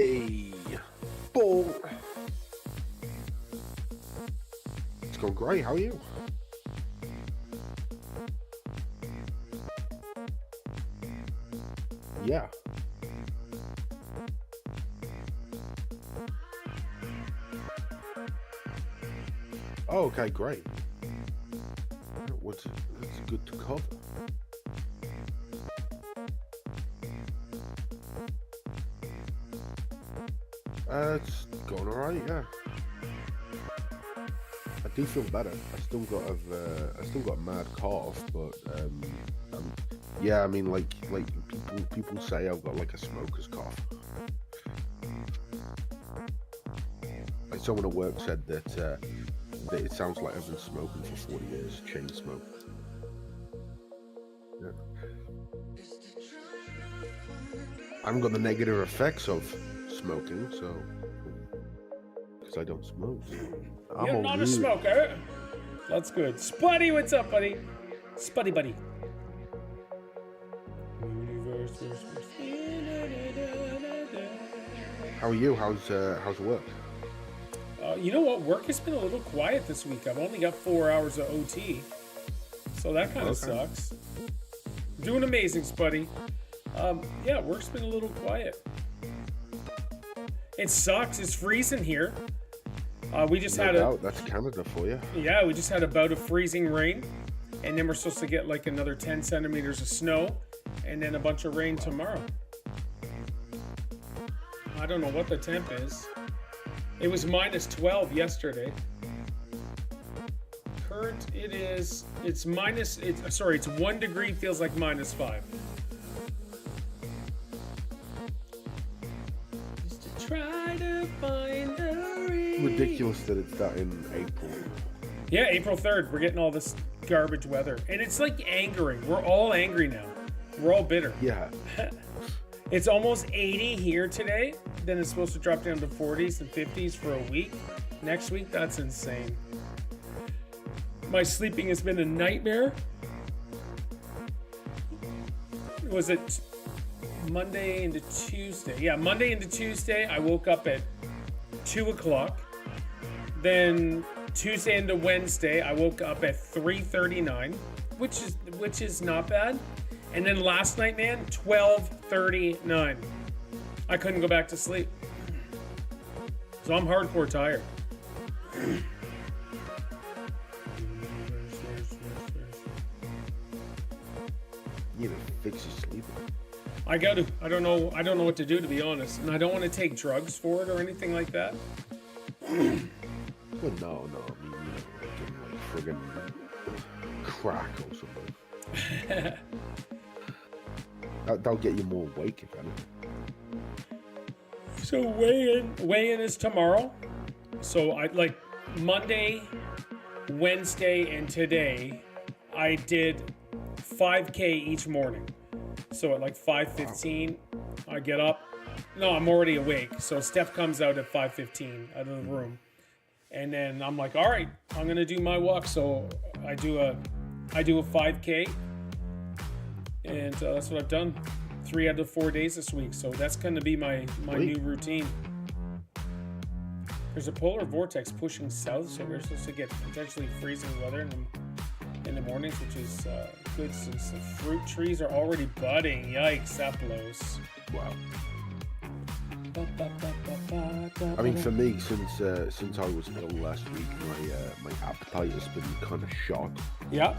Hey, ball. It's going great. How are you? Yeah. Oh, okay, great. What's good to cover? It's going alright, yeah. I do feel better. I still got a mad cough, but yeah, I mean, like people say I've got like a smoker's cough. Like someone at work said that it sounds like I've been smoking for 40 years, chain smoke. Yeah. I haven't got the negative effects of smoking, so because I don't smoke. So You're not a smoker. That's good. Spuddy, what's up, buddy? Spuddy, buddy. How are you? How's work? You know what? Work has been a little quiet this week. I've only got 4 hours of OT, so that kind of sucks. Doing amazing, Spuddy. Yeah, work's been a little quiet. It sucks. It's freezing here. We just had that's Canada for you. Yeah, we just had a bout of freezing rain, and then we're supposed to get like another 10 centimeters of snow, and then a bunch of rain tomorrow. I don't know what the temp is. It was minus 12 yesterday. Current, it's 1 degree, feels like minus 5. Just to try to find a reason. Ridiculous that it's that in April. Yeah, April 3rd, we're getting all this garbage weather. And it's like angering. We're all angry now. We're all bitter. Yeah. It's almost 80 here today. Then it's supposed to drop down to 40s and 50s for a week. Next week, that's insane. My sleeping has been a nightmare. Was it Monday into Tuesday? Yeah, Monday into Tuesday, I woke up at 2 o'clock. Then Tuesday into Wednesday, I woke up at 3:39, which is not bad. And then last night, man, 12:39. I couldn't go back to sleep. So I'm hardcore tired. You know, fix your sleeping. I got to. I don't know what to do, to be honest. And I don't want to take drugs for it or anything like that. Well, no. I mean, you know, like friggin' crack or something. That'll get you more awake, if anything. So weigh-in is tomorrow. So I like Monday, Wednesday, and today I did 5K each morning. So at like 5:15, I get up. No, I'm already awake. So Steph comes out at 5:15 out of the room. And then I'm like, all right, I'm gonna do my walk. So I do a 5K. And that's what I've done 3 out of 4 days this week. So that's going to be my new routine. There's a polar vortex pushing south, so we're supposed to get potentially freezing weather in the mornings, which is good since the fruit trees are already budding. Yikes, that blows. Wow. I mean, for me, since I was ill last week, my appetite has been kind of shot. Yeah.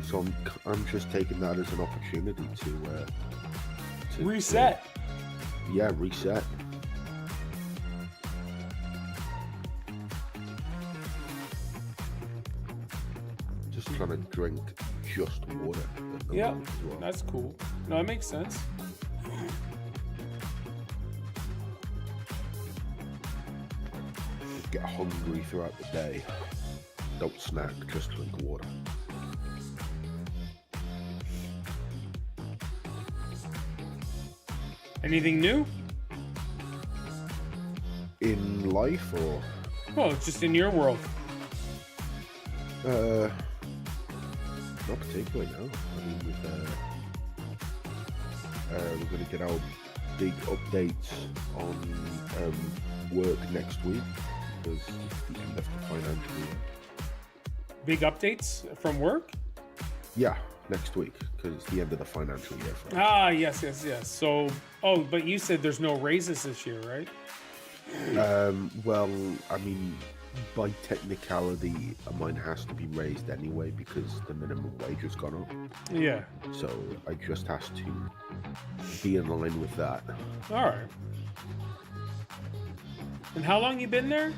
So I'm just taking that as an opportunity to reset. Yeah, reset. Just trying to drink just water. Yeah, well. That's cool. No, it makes sense. Get hungry throughout the day. Don't snack, just drink water. Anything new? In life or? Well, it's just in your world. Not particularly, no. I mean, we're going to get our big updates on work next week because it's the end of the financial year. Big updates from work? Yeah, next week because it's the end of the financial year. For us. Ah, yes. So, but you said there's no raises this year, right? Well, I mean, by technicality, mine has to be raised anyway because the minimum wage has gone up. Yeah. So I just has to be in line with that. All right. And how long you been there?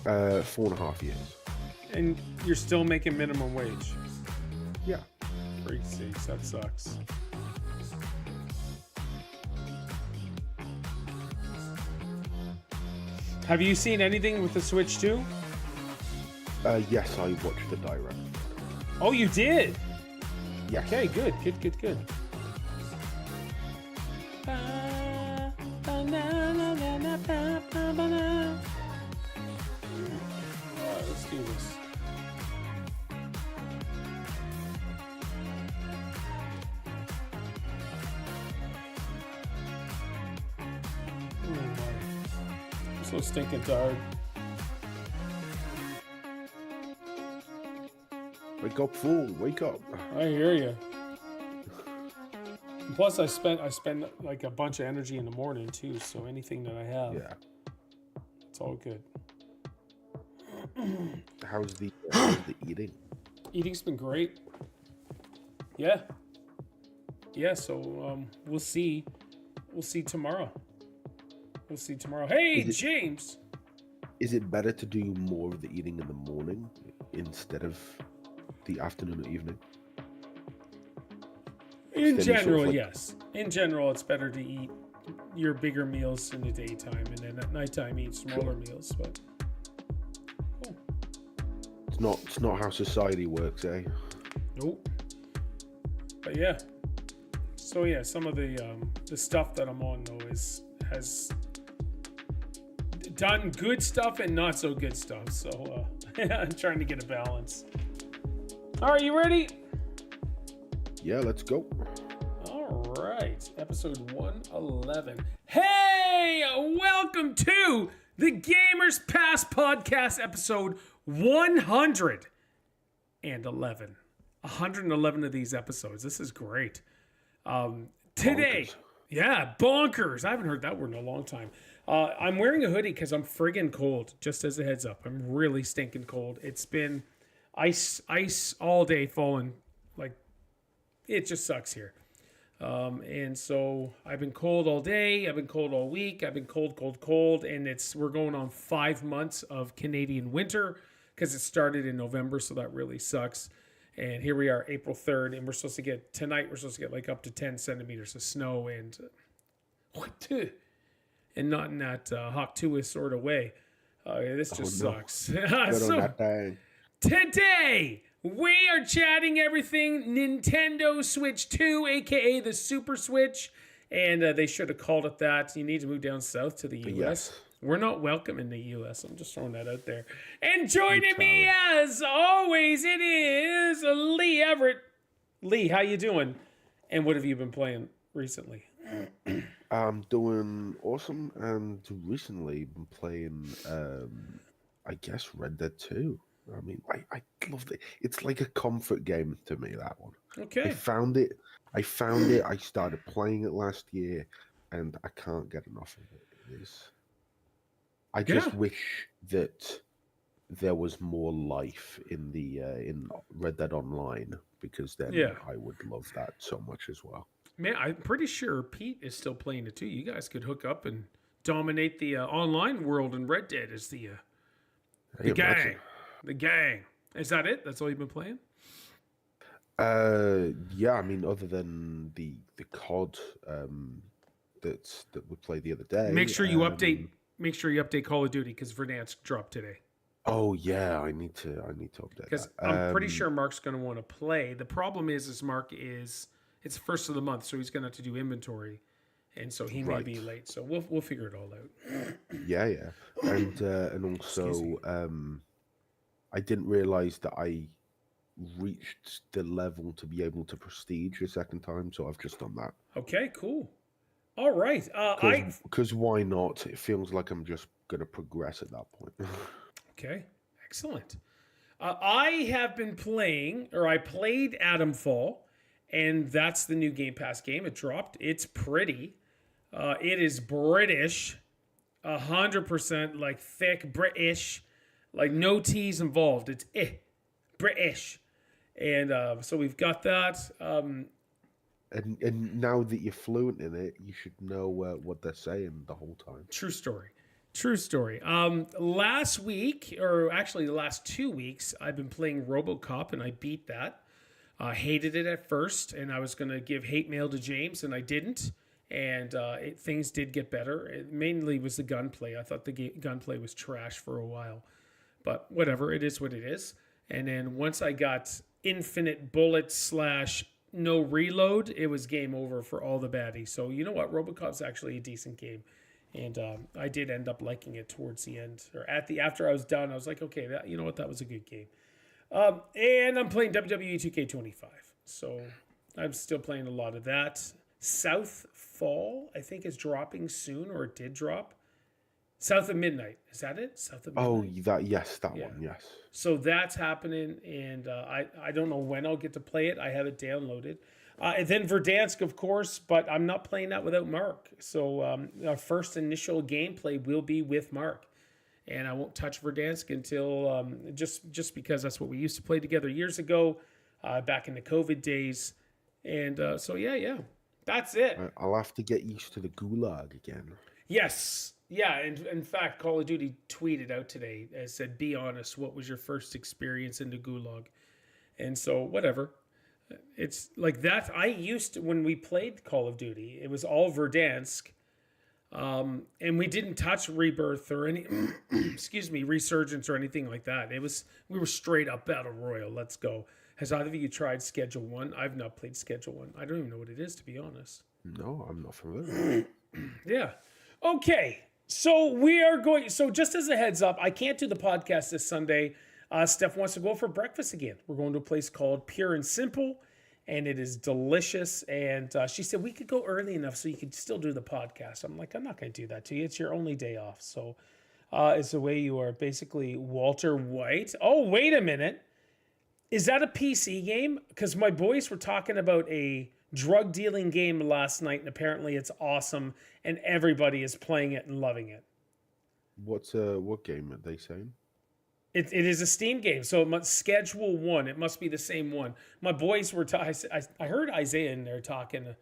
4.5 years. And you're still making minimum wage? Yeah. Freak sakes, that sucks. Have you seen anything with the Switch 2? Yes, I watched the direct. Oh, you did? Yes. Okay, good. Alright, let's do this. Oh my. I'm so stinking tired. Wake up, fool! Wake up! I hear you. Plus, I spend like a bunch of energy in the morning too. So anything that I have, Yeah. it's all good. How's the eating? Eating's been great. Yeah. So we'll see. We'll see tomorrow. Hey, James. Is it better to do more of the eating in the morning instead of the afternoon or evening? In general, yes. In general, it's better to eat your bigger meals in the daytime, and then at nighttime eat smaller meals. But cool. It's not how society works, eh? Nope. But yeah. So yeah, some of the stuff that I'm on though has done good stuff and not so good stuff. So I'm trying to get a balance. All right, you ready? Yeah, let's go. All right, episode 111. Hey, welcome to the Gamers Pass podcast, episode 111. 111 of these episodes. This is great. Today, yeah, bonkers. I haven't heard that word in a long time. I'm wearing a hoodie because I'm friggin' cold, just as a heads up. I'm really stinking cold. It's been ice all day falling. Like, it just sucks here. And so I've been cold all day. I've been cold all week. I've been cold. And we're going on 5 months of Canadian winter because it started in November. So that really sucks. And here we are, April 3rd, and we're supposed to get like up to 10 centimeters of snow and not in that Hawk-Tuah sort of way. This just sucks. So today, we are chatting everything Nintendo Switch 2, a.k.a. the Super Switch. And they should have called it that. You need to move down south to the U.S. Yes. We're not welcome in the U.S. I'm just throwing that out there. And joining me, as always, it is Lee Everett. Lee, how you doing? And what have you been playing recently? I'm doing awesome, and recently been playing, I guess, Red Dead 2. I mean, I love it. It's like a comfort game to me, that one. Okay. I found it. I started playing it last year, and I can't get enough of it. It is. I just wish that there was more life in the in Red Dead Online, because then I would love that so much as well. Man, I'm pretty sure Pete is still playing it too. You guys could hook up and dominate the online world in Red Dead as the gang. Imagine. The gang. Is that it? That's all you've been playing? Yeah. I mean, other than the COD that we played the other day. Make sure you update. Make sure you update Call of Duty because Verdansk dropped today. Oh yeah, I need to update because that. I'm pretty sure Mark's going to want to play. The problem is Mark is it's first of the month, so he's going to have to do inventory, and so he may be late. So we'll figure it all out. Yeah, and also I didn't realize that I reached the level to be able to prestige a second time, so I've just done that. Okay, cool. All right. Because why not? It feels like I'm just going to progress at that point. Okay, excellent. I have been playing, or I played Adamfall, and that's the new Game Pass game. It dropped. It's pretty. It is British, 100% like thick British, like no T's involved. It's British, and so we've got that. And now that you're fluent in it, you should know what they're saying the whole time. True story. True story. Last week, or actually the last 2 weeks, I've been playing RoboCop, and I beat that. Hated it at first, and I was going to give hate mail to James, and I didn't. And things did get better. It mainly was the gunplay. I thought the gunplay was trash for a while. But whatever, it is what it is. And then once I got infinite bullets / no reload, it was game over for all the baddies. So you know what? RoboCop's actually a decent game. And I did end up liking it towards the end. Or after I was done, I was like, okay, you know what? That was a good game. And I'm playing WWE 2K25. So I'm still playing a lot of that. Southfall, I think, is dropping soon, or it did drop. South of Midnight. Is that it? South of Midnight? Oh, that one, yes. So that's happening, and I don't know when I'll get to play it. I have it downloaded. And then Verdansk, of course, but I'm not playing that without Mark. So our first initial gameplay will be with Mark. And I won't touch Verdansk until just because that's what we used to play together years ago, back in the COVID days. And so, yeah, that's it. I'll have to get used to the gulag again. Yes. Yeah, and in fact, Call of Duty tweeted out today and said, be honest, what was your first experience in the gulag? And so, whatever. It's like that. I used to, when we played Call of Duty, it was all Verdansk. And we didn't touch Rebirth or any, excuse me, Resurgence or anything like that. We were straight up Battle Royale. Let's go. Has either of you tried Schedule 1? I've not played Schedule 1. I don't even know what it is, to be honest. No, I'm not familiar. Yeah. Okay. So we are going. So just as a heads up, I can't do the podcast this Sunday. Steph wants to go for breakfast again. We're going to a place called Pure and Simple, and it is delicious. And she said we could go early enough so you could still do the podcast. I'm like, I'm not going to do that to you. It's your only day off. So it's the way you are basically Walter White. Oh, wait a minute. Is that a PC game? Because my boys were talking about a drug dealing game last night, and apparently it's awesome, and everybody is playing it and loving it. What game are they saying? It is a Steam game, so it must Schedule 1. It must be the same one. My boys were I heard Isaiah in there talking,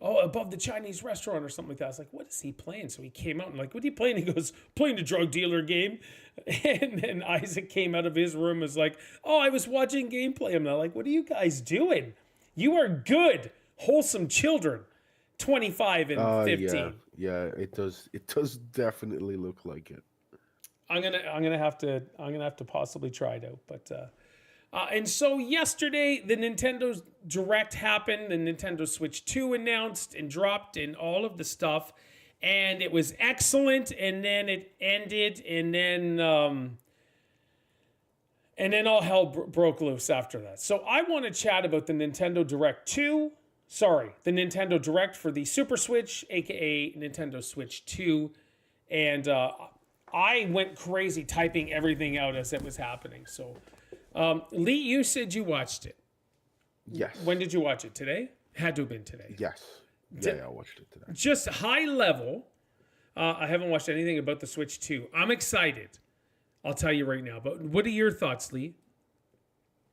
above the Chinese restaurant or something like that. I was like, what is he playing? So he came out and like, what are you playing? He goes, playing the drug dealer game. And then Isaac came out of his room and was like, oh, I was watching gameplay. I'm like, what are you guys doing? You are good, wholesome children. 25 and 15. Yeah, it does definitely look like it. I'm gonna have to possibly try it out, but and so yesterday the Nintendo Direct happened. The Nintendo Switch 2 announced and dropped and all of the stuff, and it was excellent. And then it ended, and then all hell broke loose after that. So I want to chat about the Nintendo Direct 2. Sorry, the Nintendo Direct for the Super Switch, aka Nintendo Switch 2, and I went crazy typing everything out as it was happening. So, Lee, you said you watched it. Yes. When did you watch it? Today? Had to have been today. Yes. Yeah, I watched it today. Just high level. I haven't watched anything about the Switch 2. I'm excited. I'll tell you right now. But what are your thoughts, Lee?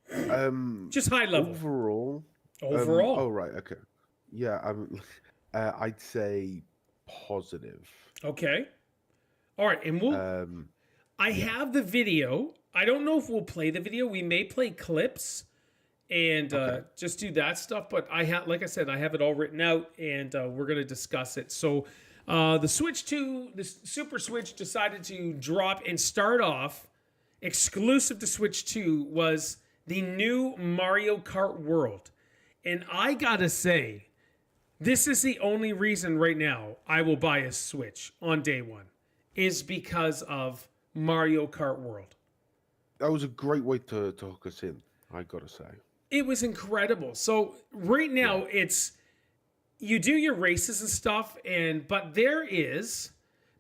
Just high level. Overall. Oh, right. Okay. Yeah. I'd say positive. Okay. All right, and I have the video. I don't know if we'll play the video. We may play clips and just do that stuff. But like I said, I have it all written out, and we're gonna discuss it. So, the Switch 2, the Super Switch, decided to drop and start off exclusive to Switch 2 was the new Mario Kart World, and I gotta say, this is the only reason right now I will buy a Switch on day one. Is because of Mario Kart World. That was a great way to hook us in, I gotta say. It was incredible. So right now it's you do your races and stuff, but there is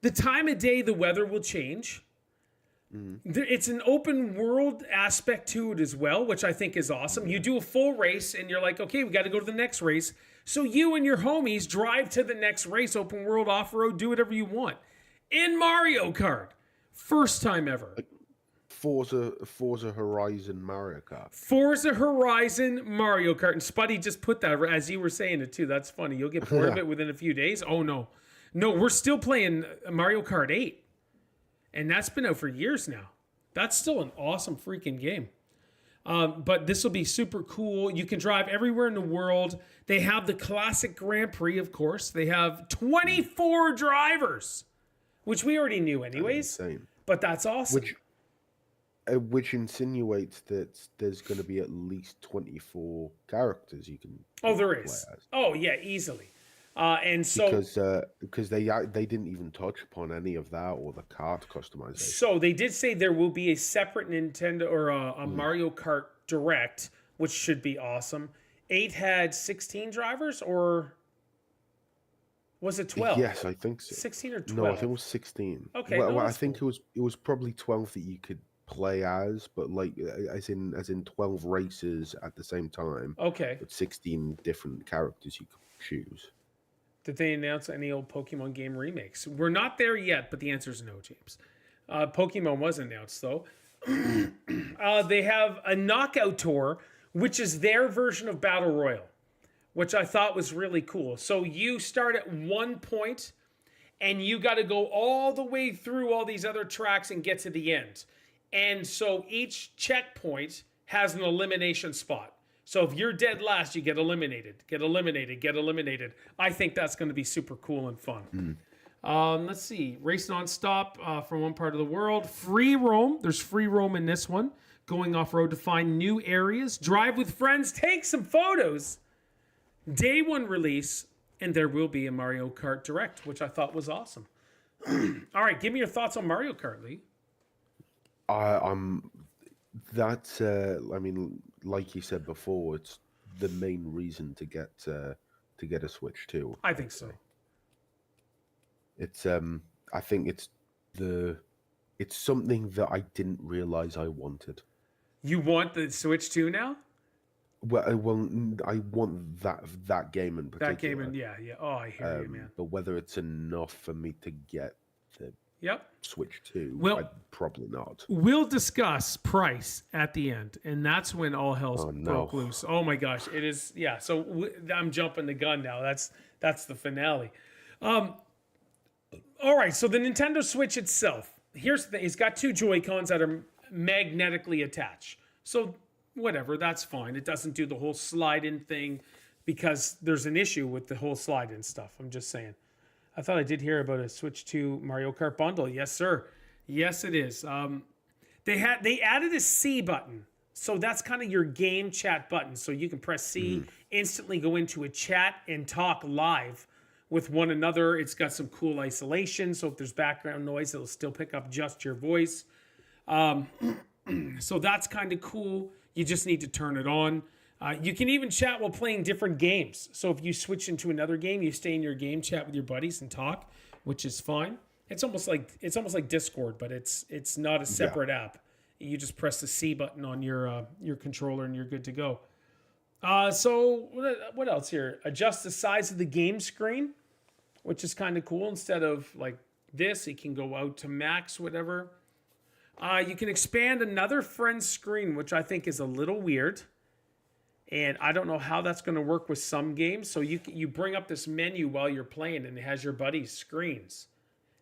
the time of day, the weather will change. It's an open world aspect to it as well, which I think is awesome. You do a full race and you're like, okay, we got to go to the next race. So you and your homies drive to the next race, open world, off-road, do whatever you want. In Mario Kart. First time ever. Forza Horizon Mario Kart. Forza Horizon Mario Kart. And Spuddy just put that as you were saying it too. That's funny. You'll get bored of it within a few days. Oh no. No, we're still playing Mario Kart 8. And that's been out for years now. That's still an awesome freaking game. But this will be super cool. You can drive everywhere in the world. They have the classic Grand Prix, of course. They have 24 drivers, which we already knew anyways. Insane. But that's awesome. Which insinuates that there's going to be at least 24 characters you can. There is. Oh yeah, easily. And so because they didn't even touch upon any of that or the card customization. So they did say there will be a separate Nintendo or a Mario Kart Direct, which should be awesome. 8 had 16 drivers, or was it 12? Yes, I think so. 16 or 12? No, I think it was 16. Okay, well I think it was probably 12 that you could play as, but like as in 12 races at the same time. Okay. But 16 different characters you could choose. Did they announce any old Pokemon game remakes? We're not there yet, but the answer is no, James. Pokemon was announced, though. They have a Knockout Tour, which is their version of Battle Royale, which I thought was really cool. So you start at one point, and you got to go all the way through all these other tracks and get to the end. And so each checkpoint has an elimination spot. So if you're dead last, you get eliminated, get eliminated, get eliminated. I think that's going to be super cool and fun. Let's see. Race nonstop from one part of the world. Free roam. There's free roam in this one. Going off-road to find new areas. Drive with friends. Take some photos. Day one release. And there will be a Mario Kart Direct, which I thought was awesome. All right. Give me your thoughts on Mario Kart, Lee. That's I mean, like you said before, it's the main reason to get a Switch 2. I think so. It's I think it's something that I didn't realize I wanted. You want the Switch 2 now? Well, I want that game in particular. That game, yeah. Oh, I hear you, man. But whether it's enough for me to get the Switch 2, well, probably not. We'll discuss price at the end, and that's when all hell broke loose. Oh my gosh, it is. Yeah, so I'm jumping the gun now. That's the finale. All right, so the Nintendo Switch itself. Here's the thing. It's got 2 Joy-Cons that are magnetically attached. So whatever, that's fine. It doesn't do the whole slide-in thing because there's an issue with the whole slide-in stuff. I'm just saying. I thought I did hear about a Switch 2 Mario Kart bundle. Yes, sir. Yes, it is. They added a C button. So that's kind of your game chat button. So you can press C, instantly go into a chat and talk live with one another. It's got some cool isolation. So if there's background noise, it'll still pick up just your voice. So that's kind of cool. You just need to turn it on. You can even chat while playing different games. So if you switch into another game, you stay in your game chat with your buddies and talk, which is fine. It's almost like Discord, but it's not a separate app. You just press the C button on your controller and you're good to go. So what else here? Adjust the size of the game screen, which is kind of cool. Instead of like this, it can go out to max, whatever. You can expand another friend's screen, which I think is a little weird. And I don't know how that's going to work with some games. So you bring up this menu while you're playing, and it has your buddies' screens.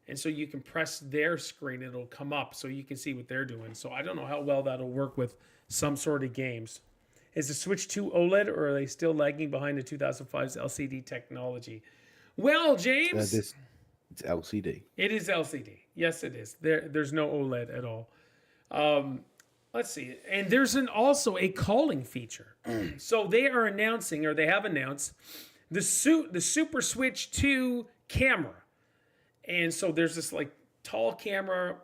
And so you can press their screen, and it'll come up so you can see what they're doing. So I don't know how well that'll work with some sort of games. Is the Switch 2 OLED, or are they still lagging behind the 2005's LCD technology? Well, James... It's LCD. It is LCD. Yes, it is. There's no OLED at all. Let's see. And there's also a calling feature. So they are announcing, or they have announced, the Super Switch 2 camera. And so there's this like tall camera,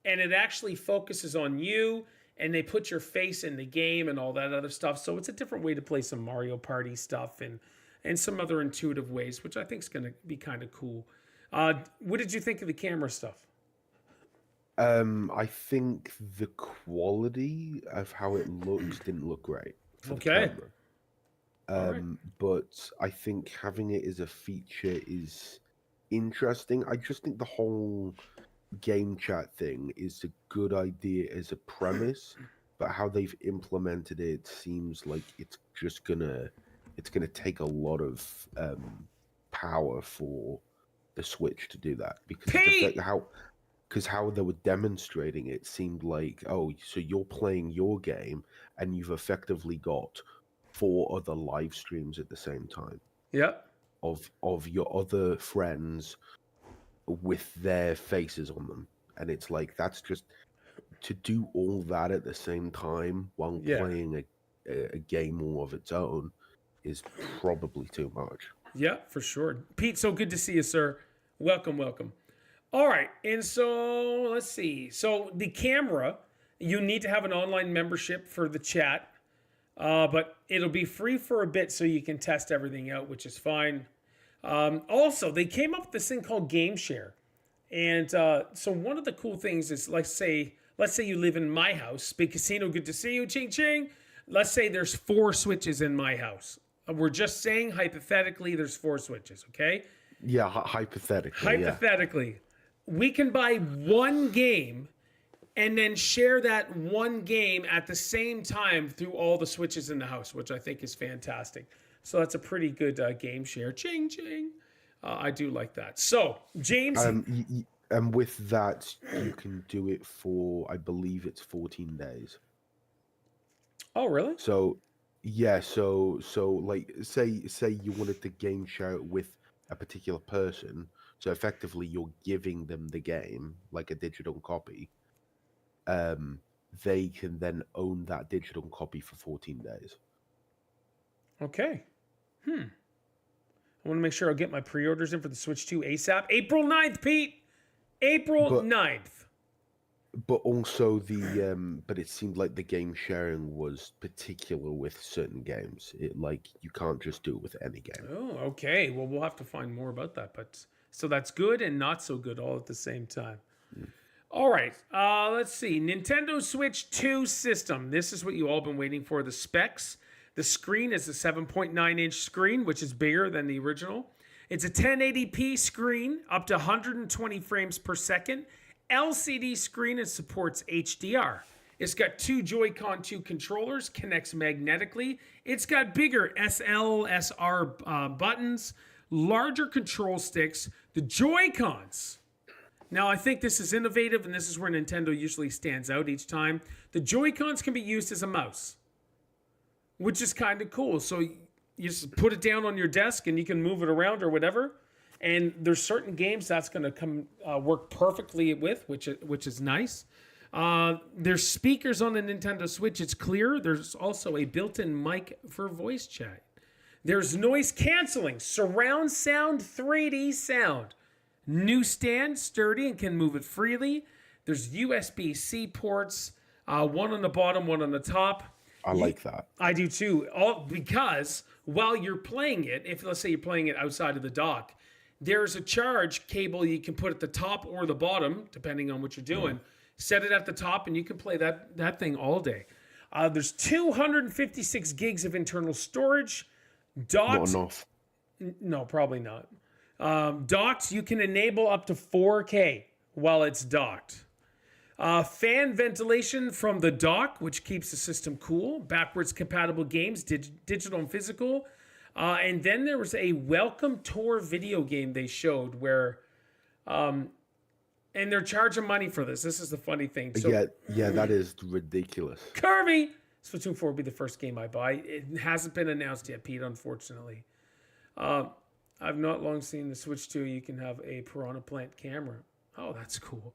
and it actually focuses on you, and they put your face in the game and all that other stuff. So it's a different way to play some Mario Party stuff and and some other intuitive ways, which I think is going to be kind of cool. What did you think of the camera stuff? I think the quality of how it looks didn't look great for the Okay. camera. All right. But I think having it as a feature is interesting. I just think the whole game chat thing is a good idea as a premise, but how they've implemented it seems like it's gonna take a lot of power for the Switch to do that because Pete! how they were demonstrating it seemed like, oh, so you're playing your game and you've effectively got 4 other live streams at the same time Yep. of your other friends with their faces on them. And it's like, that's just to do all that at the same time while playing a game all of its own is probably too much. Yeah, for sure. Pete, so good to see you, sir. Welcome, welcome. All right, and so let's see. So the camera, you need to have an online membership for the chat, but it'll be free for a bit so you can test everything out, which is fine. Also, they came up with this thing called Game Share, and so one of the cool things is, let's say you live in my house. Big Casino, good to see you. Ching ching. Let's say there's 4 switches in my house. We're just saying hypothetically there's 4 switches, okay? Yeah, hypothetically. Hypothetically. We can buy one game and then share that one game at the same time through all the switches in the house, which I think is fantastic. So that's a pretty good game share. Ching, ching. I do like that. So, James. And with that, you can do it for, I believe it's 14 days. Oh, really? So, yeah, so like, say you wanted to game share it with a particular person, so effectively you're giving them the game like a digital copy. They can then own that digital copy for 14 days. Okay. I want to make sure I'll get my pre-orders in for the Switch 2 ASAP. April 9th, Pete. April 9th. But also but it seemed like the game sharing was particular with certain games. It, like, you can't just do it with any game. Oh, okay. Well, we'll have to find more about that. But so that's good and not so good all at the same time. All right. Let's see. Nintendo Switch 2 system. This is what you all been waiting for. The specs. The screen is a 7.9-inch screen, which is bigger than the original. It's a 1080p screen, up to 120 frames per second. LCD screen, and supports HDR. It's got 2 Joy-Con 2 controllers, connects magnetically. It's got bigger SLSR buttons, larger control sticks, the Joy-Cons. Now, I think this is innovative, and this is where Nintendo usually stands out each time. The Joy-Cons can be used as a mouse, which is kind of cool. So you just put it down on your desk, and you can move it around or whatever. And there's certain games that's going to come work perfectly with, which is nice. There's speakers on the Nintendo Switch. It's clear. There's also a built-in mic for voice chat. There's noise canceling, surround sound, 3D sound. New stand, sturdy, and can move it freely. There's USB-C ports, one on the bottom, one on the top. I like that. I do too. All because while you're playing it, if let's say you're playing it outside of the dock, there's a charge cable you can put at the top or the bottom, depending on what you're doing. Set it at the top, and you can play that thing all day. There's 256 gigs of internal storage. Docked, not enough. No, probably not. Docked, you can enable up to 4K while it's docked. Fan ventilation from the dock, which keeps the system cool. Backwards compatible games, digital and physical. And then there was a welcome tour video game they showed where, and they're charging money for this. This is the funny thing. So, yeah, that is ridiculous. Kirby! Splatoon 4 will be the first game I buy. It hasn't been announced yet, Pete, unfortunately. I've not long seen the Switch 2. You can have a Piranha Plant camera. Oh, that's cool.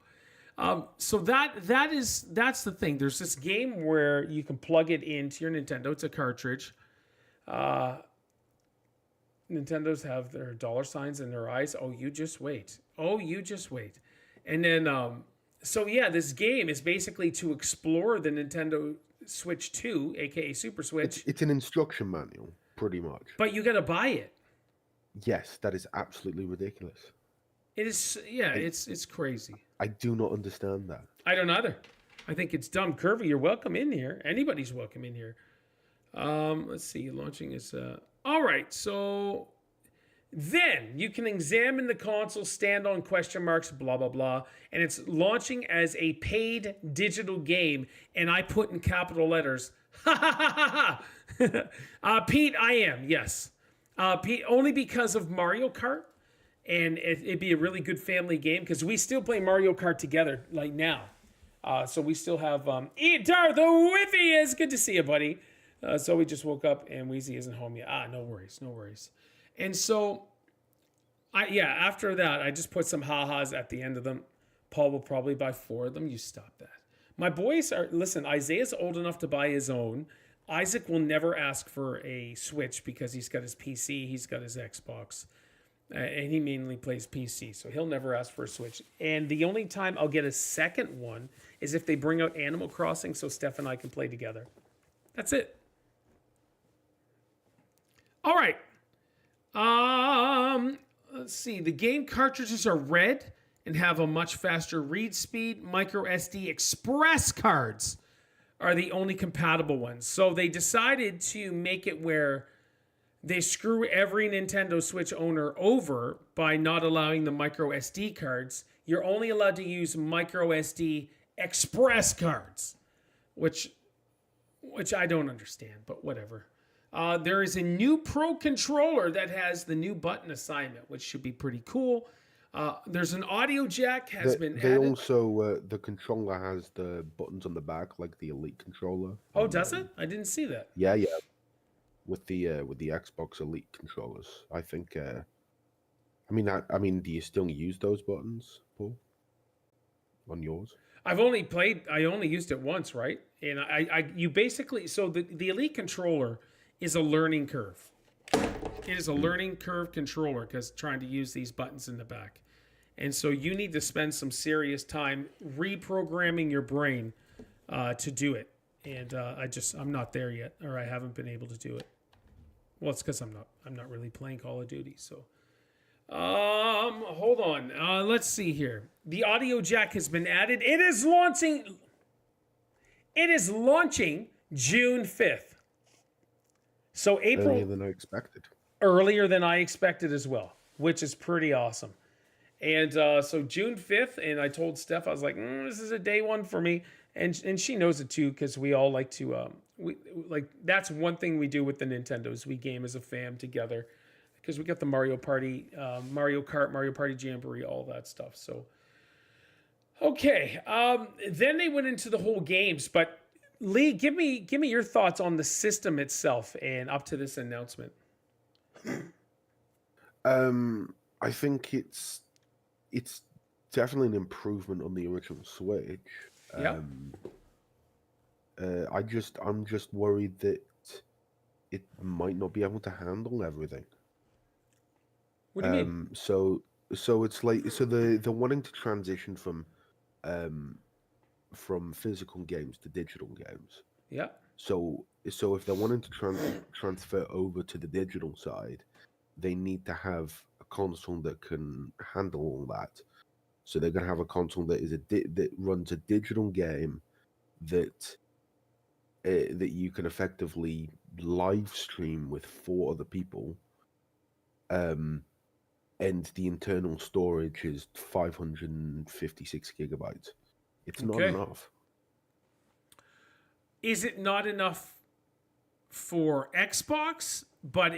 So that's the thing. There's this game where you can plug it into your Nintendo. It's a cartridge. Nintendos have their dollar signs in their eyes. Oh, you just wait. And then, so yeah, this game is basically to explore the Nintendo Switch 2, aka Super Switch. It's an instruction manual, pretty much. But you got to buy it. Yes, that is absolutely ridiculous. It is, yeah, it's crazy. I do not understand that. I don't either. I think it's dumb. Curvy, you're welcome in here. Anybody's welcome in here. Let's see. Launching is all right. So then you can examine the console, stand on question marks, blah blah blah, and it's launching as a paid digital game. And I put in capital letters, ha ha ha ha ha. Pete, I am, yes. Pete, only because of Mario Kart, and it'd be a really good family game because we still play Mario Kart together like now. So we still have Dar the Whiffy is good to see you, buddy. So we just woke up and Wheezy isn't home yet. No worries, no worries. And so, after that, I just put some ha-has at the end of them. Paul will probably buy 4 of them. You stop that. My boys are, listen, Isaiah's old enough to buy his own. Isaac will never ask for a Switch because he's got his PC, he's got his Xbox, and he mainly plays PC, so he'll never ask for a Switch. And the only time I'll get a second one is if they bring out Animal Crossing so Steph and I can play together. That's it. All right. Let's see. The game cartridges are red and have a much faster read speed. Micro SD express cards are the only compatible ones. So they decided to make it where they screw every Nintendo Switch owner over by not allowing the micro SD cards. You're only allowed to use micro SD express cards, which I don't understand, but whatever. There is a new Pro controller that has the new button assignment, which should be pretty cool. There's an audio jack been they added. Also, the controller has the buttons on the back, like the Elite controller. Oh, does it? I didn't see that. Yeah. With the Xbox Elite controllers, I think. I mean, do you still use those buttons, Paul? On yours? I only used it once, right? And you basically, so the Elite controller is a learning curve. It is a learning curve controller because trying to use these buttons in the back. And so you need to spend some serious time reprogramming your brain to do it. And I'm not there yet, or I haven't been able to do it. Well, it's because I'm not really playing Call of Duty. So, hold on. Let's see here. The audio jack has been added. It is launching June 5th. So April. Earlier than I expected. Earlier than I expected as well, which is pretty awesome. And so June 5th, and I told Steph, I was like, this is a day one for me. And she knows it too, because we all like to, that's one thing we do with the Nintendos. We game as a fam together, because we got the Mario Party, Mario Kart, Mario Party Jamboree, all that stuff. So, okay. Then they went into the whole games, but Lee, give me your thoughts on the system itself and up to this announcement. I think it's definitely an improvement on the original Switch. Yeah. I'm just worried that it might not be able to handle everything. What do you mean? So it's like they're wanting to transition from physical games to digital games. Yeah. So if they're wanting to transfer over to the digital side, they need to have a console that can handle all that. So they're gonna have a console that is that runs a digital game that you can effectively live stream with 4 other people. And the internal storage is 556 gigabytes. It's not enough. Is it not enough for Xbox? But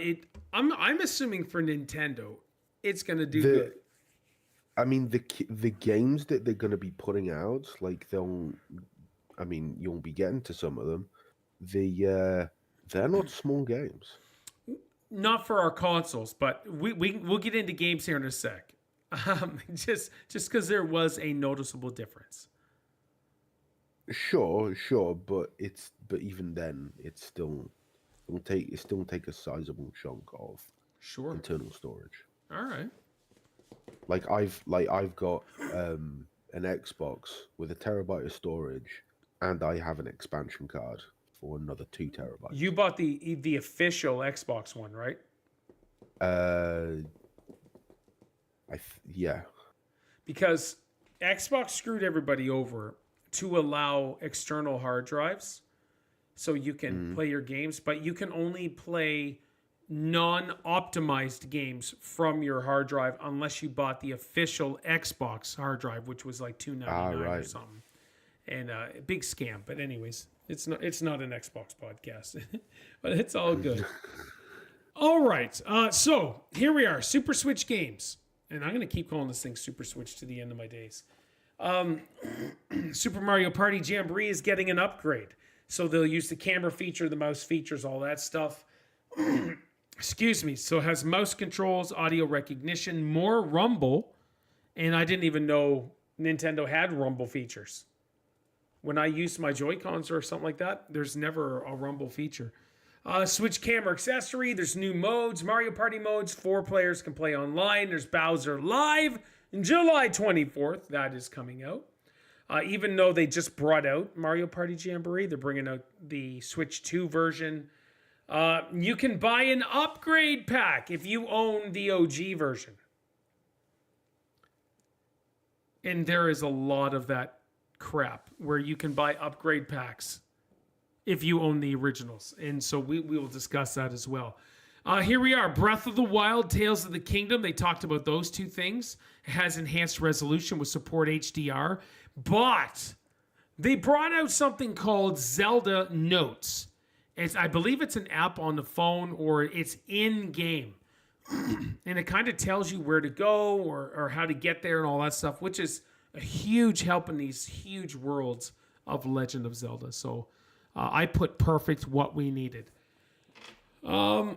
I'm assuming for Nintendo, it's gonna do good. I mean, the games that they're gonna be putting out, like you'll be getting to some of them. They're not small games. Not for our consoles, but we'll get into games here in a sec. Just because there was a noticeable difference. Sure, but even then, it'll still take a sizable chunk of internal storage. All right. Like I've got an Xbox with 1 terabyte of storage, and I have an expansion card for another 2 terabytes. You bought the official Xbox one, right? Yeah. Because Xbox screwed everybody over to allow external hard drives so you can play your games, but you can only play non-optimized games from your hard drive unless you bought the official Xbox hard drive, which was like $299 or something. And a big scam. But anyways, it's not an Xbox podcast, but it's all good. All right, so here we are, Super Switch games, and I'm going to keep calling this thing Super Switch to the end of my days. Super Mario Party Jamboree is getting an upgrade, so they'll use the camera feature, the mouse features, all that stuff. Excuse me. So it has mouse controls, audio recognition, more rumble, and I didn't even know Nintendo had rumble features. When I use my Joy-Cons or something like that, there's never a rumble feature. Switch camera accessory. There's new modes, Mario Party modes. 4 players can play online. There's Bowser Live on July 24th. That is coming out. Even though they just brought out Mario Party Jamboree, they're bringing out the Switch 2 version. You can buy an upgrade pack if you own the OG version. And there is a lot of that crap where you can buy upgrade packs if you own the originals. And so we will discuss that as well. Here we are, Breath of the Wild, Tales of the Kingdom. They talked about those 2 things. It has enhanced resolution with support HDR. But they brought out something called Zelda Notes. I believe it's an app on the phone or it's in-game. And it kind of tells you where to go or how to get there and all that stuff, which is a huge help in these huge worlds of Legend of Zelda. So I put perfect what we needed. To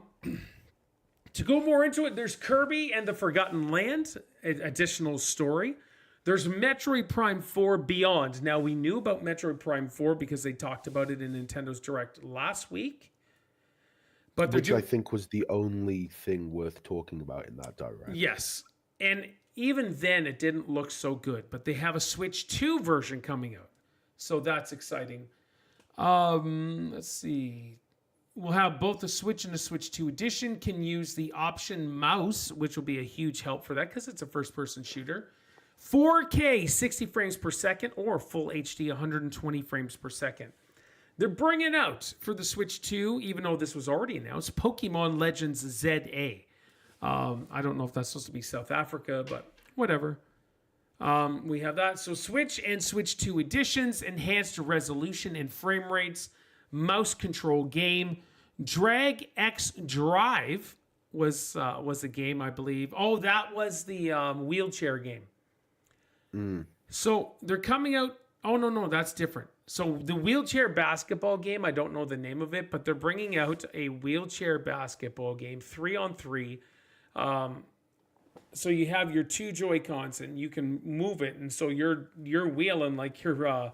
go more into it, there's Kirby and the Forgotten Land, additional story. There's Metroid Prime 4 Beyond. Now, we knew about Metroid Prime 4 because they talked about it in Nintendo's Direct last week. But which I think was the only thing worth talking about in that Direct. Yes. And even then, it didn't look so good. But they have a Switch 2 version coming out. So that's exciting. Let's see. We'll have both the Switch and the Switch 2 edition can use the option mouse, which will be a huge help for that because it's a first-person shooter. 4K, 60 frames per second, or full HD, 120 frames per second. They're bringing out for the Switch 2, even though this was already announced, Pokemon Legends ZA. I don't know if that's supposed to be South Africa, but whatever. We have that. So Switch and Switch 2 editions, enhanced resolution and frame rates, mouse control game. Drag X Drive was a game, I believe. Oh, that was the wheelchair game. So they're coming out. Oh, no, that's different. So the wheelchair basketball game, I don't know the name of it, but they're bringing out a wheelchair basketball game, 3-on-3. So you have your 2 Joy-Cons and you can move it. And so you're wheeling like you're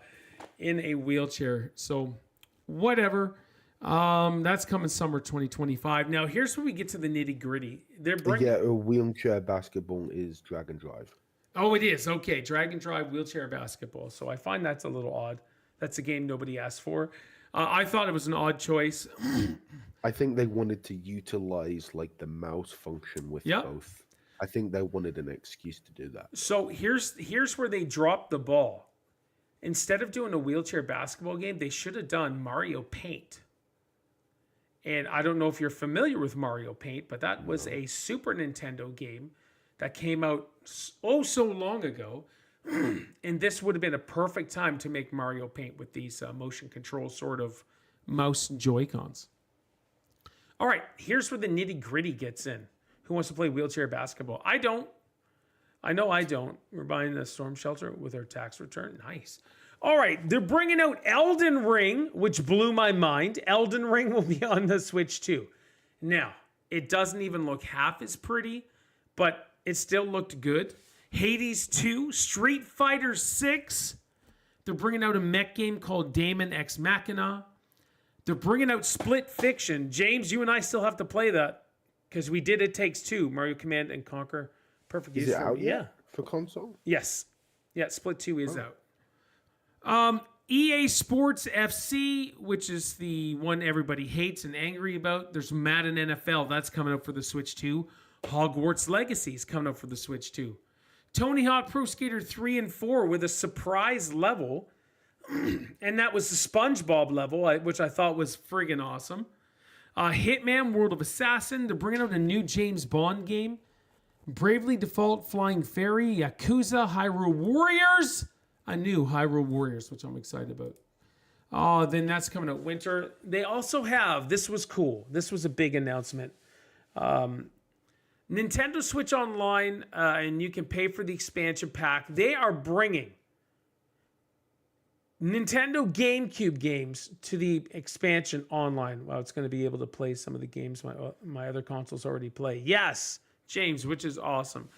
in a wheelchair. So whatever. That's coming summer 2025. Now, here's where we get to the nitty-gritty. A wheelchair basketball is Drag and Drive. Oh, it is. Okay, Drag and Drive wheelchair basketball. So I find that's a little odd. That's a game nobody asked for. I thought it was an odd choice. I think they wanted to utilize like the mouse function with both. I think they wanted an excuse to do that. So here's where they dropped the ball. Instead of doing a wheelchair basketball game, they should have done Mario Paint. And I don't know if you're familiar with Mario Paint, but that was a Super Nintendo game that came out so long ago. And this would have been a perfect time to make Mario Paint with these motion control sort of mouse Joy-Cons. All right, here's where the nitty-gritty gets in. Who wants to play wheelchair basketball? I don't. I know I don't. We're buying the Storm Shelter with our tax return. Nice. All right, they're bringing out Elden Ring, which blew my mind. Elden Ring will be on the Switch too. Now, it doesn't even look half as pretty, but it still looked good. Hades 2, Street Fighter 6. They're bringing out a mech game called Daemon X Machina. They're bringing out Split Fiction. James, you and I still have to play that because we did It Takes Two, Mario Command and Conquer. Perfect. Is it out yet for console? Yes. Yeah, Split 2 is out. EA Sports FC, which is the one everybody hates and angry about. There's Madden NFL. That's coming up for the Switch 2. Hogwarts Legacy is coming up for the Switch 2. Tony Hawk Pro Skater 3 and 4 with a surprise level. And that was the SpongeBob level, which I thought was friggin' awesome. Hitman World of Assassin. They're bringing out a new James Bond game. Bravely Default Flying Fairy. Yakuza Hyrule Warriors. A new Hyrule Warriors, which I'm excited about. Then that's coming out winter. They also have, this was cool. This was a big announcement. Nintendo Switch Online, and you can pay for the expansion pack. They are bringing Nintendo GameCube games to the expansion online. Wow, it's going to be able to play some of the games my other consoles already play. Yes, James, which is awesome.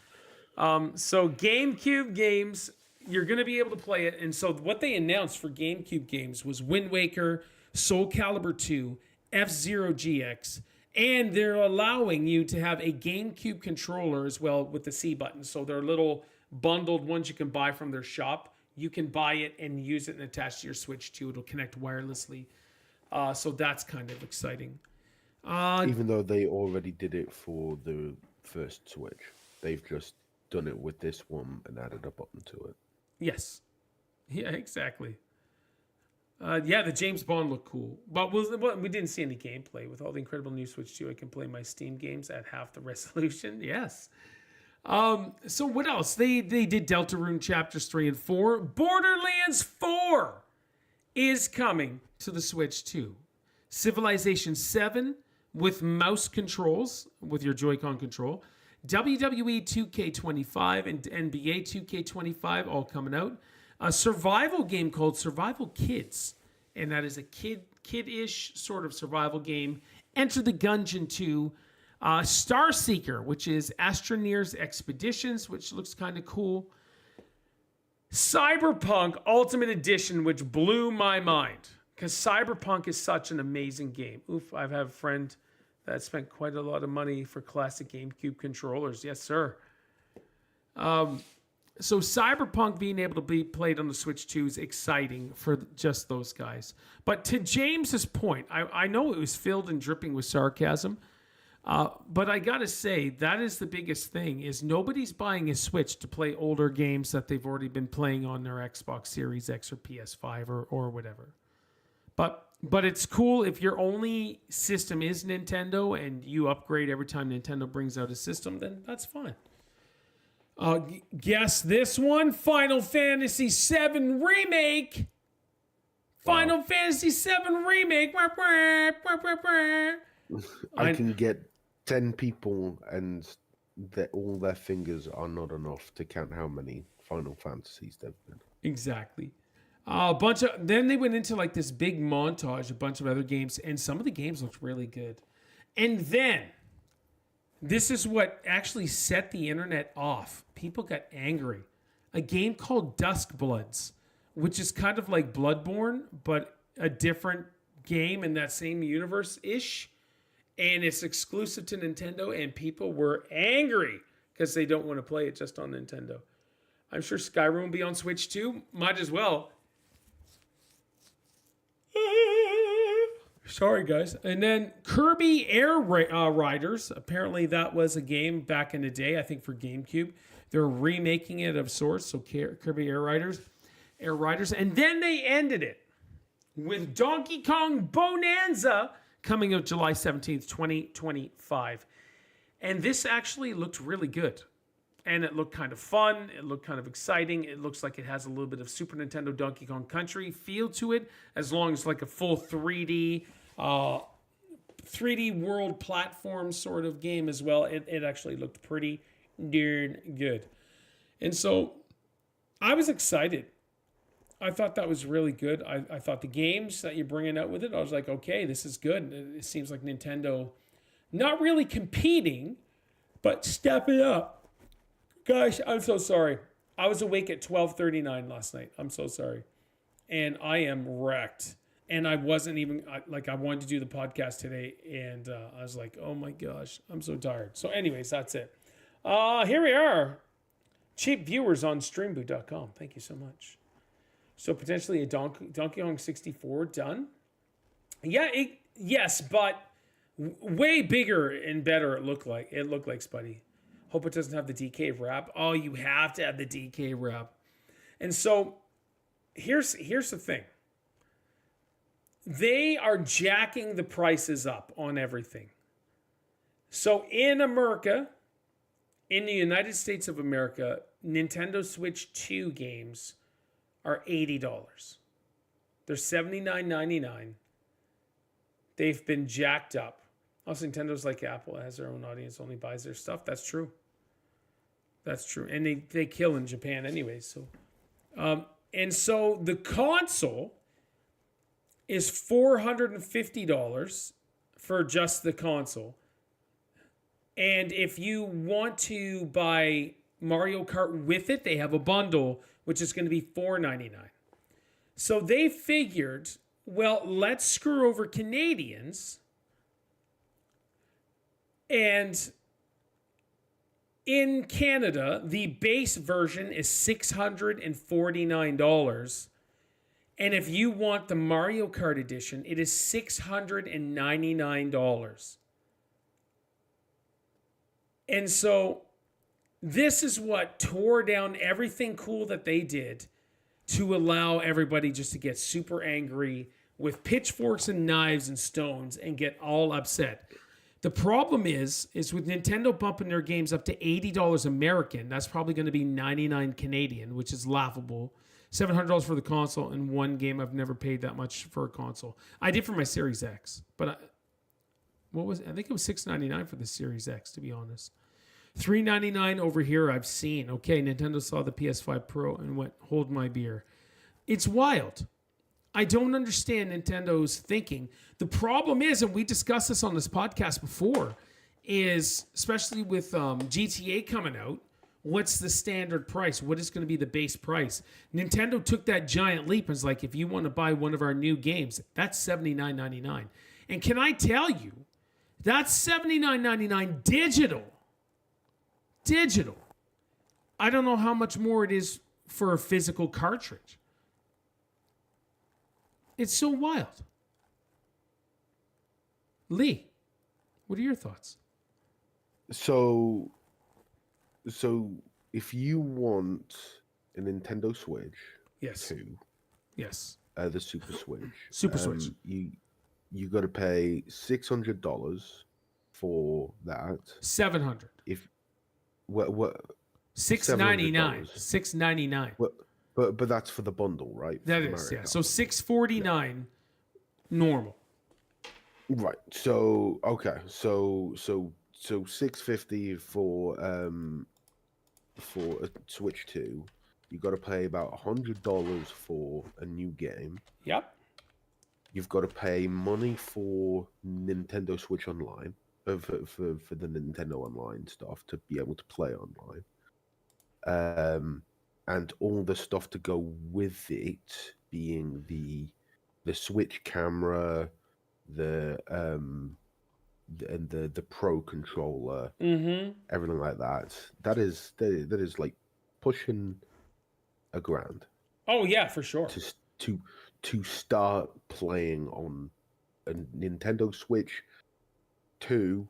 So GameCube games, you're going to be able to play it. And so what they announced for GameCube games was Wind Waker, Soul Calibur 2, F-Zero GX, and they're allowing you to have a GameCube controller as well with the C button. So they're little bundled ones you can buy from their shop. You can buy it and use it and attach to your Switch too. It'll connect wirelessly. So that's kind of exciting. Even though they already did it for the first Switch, they've just done it with this one and added a button to it. Yes. Yeah, exactly. The James Bond looked cool. But we didn't see any gameplay. With all the incredible new Switch 2, I can play my Steam games at half the resolution. Yes. So what else? They did Deltarune Chapters 3 and 4. Borderlands 4 is coming to the Switch 2. Civilization 7 with mouse controls, with your Joy-Con control. WWE 2K25 and NBA 2K25 all coming out. A survival game called Survival Kids, and that is a kid-ish sort of survival game. Enter the Gungeon 2. Star Seeker, which is Astroneer's Expeditions, which looks kind of cool. Cyberpunk Ultimate Edition, which blew my mind, because Cyberpunk is such an amazing game. I have a friend that spent quite a lot of money for classic GameCube controllers. Yes, sir. So Cyberpunk being able to be played on the Switch 2 is exciting for just those guys. But to James's point, I know it was filled and dripping with sarcasm, but I gotta say, that is the biggest thing, is nobody's buying a Switch to play older games that they've already been playing on their Xbox Series X or PS5 or whatever. But it's cool if your only system is Nintendo and you upgrade every time Nintendo brings out a system, then that's fine. Guess this one? Final Fantasy VII Remake. Final Fantasy VII Remake. I can get 10 people and all their fingers are not enough to count how many Final Fantasies there've been. Exactly. Then they went into like this big montage, a bunch of other games, and some of the games looked really good. And then, this is what actually set the internet off. People got angry. A game called Duskbloods, which is kind of like Bloodborne, but a different game in that same universe-ish. And it's exclusive to Nintendo, and people were angry because they don't want to play it just on Nintendo. I'm sure Skyrim will be on Switch too. Might as well. Sorry, guys. And then Kirby Air Riders. Apparently, that was a game back in the day, I think, for GameCube. They're remaking it of sorts, so Kirby Air Riders. And then they ended it with Donkey Kong Bonanza coming out July 17th, 2025. And this actually looked really good. And it looked kind of fun. It looked kind of exciting. It looks like it has a little bit of Super Nintendo Donkey Kong Country feel to it, as long as like a full 3D world platform sort of game as well. It actually looked pretty darn good. And so I was excited. I thought that was really good. I thought the games that you're bringing out with it, I was like, okay, this is good. It seems like Nintendo not really competing, but stepping up. Gosh, I'm so sorry. I was awake at 12:39 last night. I'm so sorry. And I am wrecked. And I wasn't even, I wanted to do the podcast today. And I was like, oh my gosh, I'm so tired. So anyways, that's it. Here we are. Cheap viewers on streamboot.com. Thank you so much. So potentially a Donkey Kong 64 done. Yeah, yes, but way bigger and better it looked like. It looked like, Spuddy. Hope it doesn't have the DK wrap. Oh, you have to have the DK wrap. And so here's the thing. They are jacking the prices up on everything. So in America, in the United States of America, Nintendo Switch 2 games are $80. They're $79.99. They've been jacked up. Also, Nintendo's like Apple. It has their own audience, only buys their stuff. That's true. That's true. And they kill in Japan anyway. So, and so the console is $450 for just the console. And if you want to buy Mario Kart with it, they have a bundle, which is going to be $499. So they figured, well, let's screw over Canadians. And in Canada, the base version is $649. And if you want the Mario Kart edition, it is $699. And so this is what tore down everything cool that they did to allow everybody just to get super angry with pitchforks and knives and stones and get all upset. The problem is with Nintendo bumping their games up to $80 American, that's probably going to be $99 Canadian, which is laughable. $700 for the console, and one game I've never paid that much for a console. I did for my Series X, but I think it was $699 for the Series X, to be honest. $399 over here I've seen. Okay, Nintendo saw the PS5 Pro and went, hold my beer. It's wild. I don't understand Nintendo's thinking. The problem is, and we discussed this on this podcast before, is especially with GTA coming out, what's the standard price? What is going to be the base price? Nintendo took that giant leap and was like, if you want to buy one of our new games, that's $79.99. And can I tell you, that's $79.99 digital. Digital. I don't know how much more it is for a physical cartridge. It's so wild. Lee, what are your thoughts? So if you want a Nintendo Switch, Yes. 2, Yes. the Super Switch, Switch. you got to pay $600 for that. $700. If what $699. $699. but that's for the bundle, right? That For is, Mario yeah. Kart. So $649 normal. Right. So okay. So $650 for a Switch 2. You got to pay about $100 for a new game. Yep. You've got to pay money for Nintendo Switch Online, for the Nintendo Online stuff to be able to play online. And all the stuff to go with it, being the Switch camera, the Pro controller, everything like that. That is like pushing $1,000 Oh yeah, for sure. to start playing on a Nintendo Switch 2,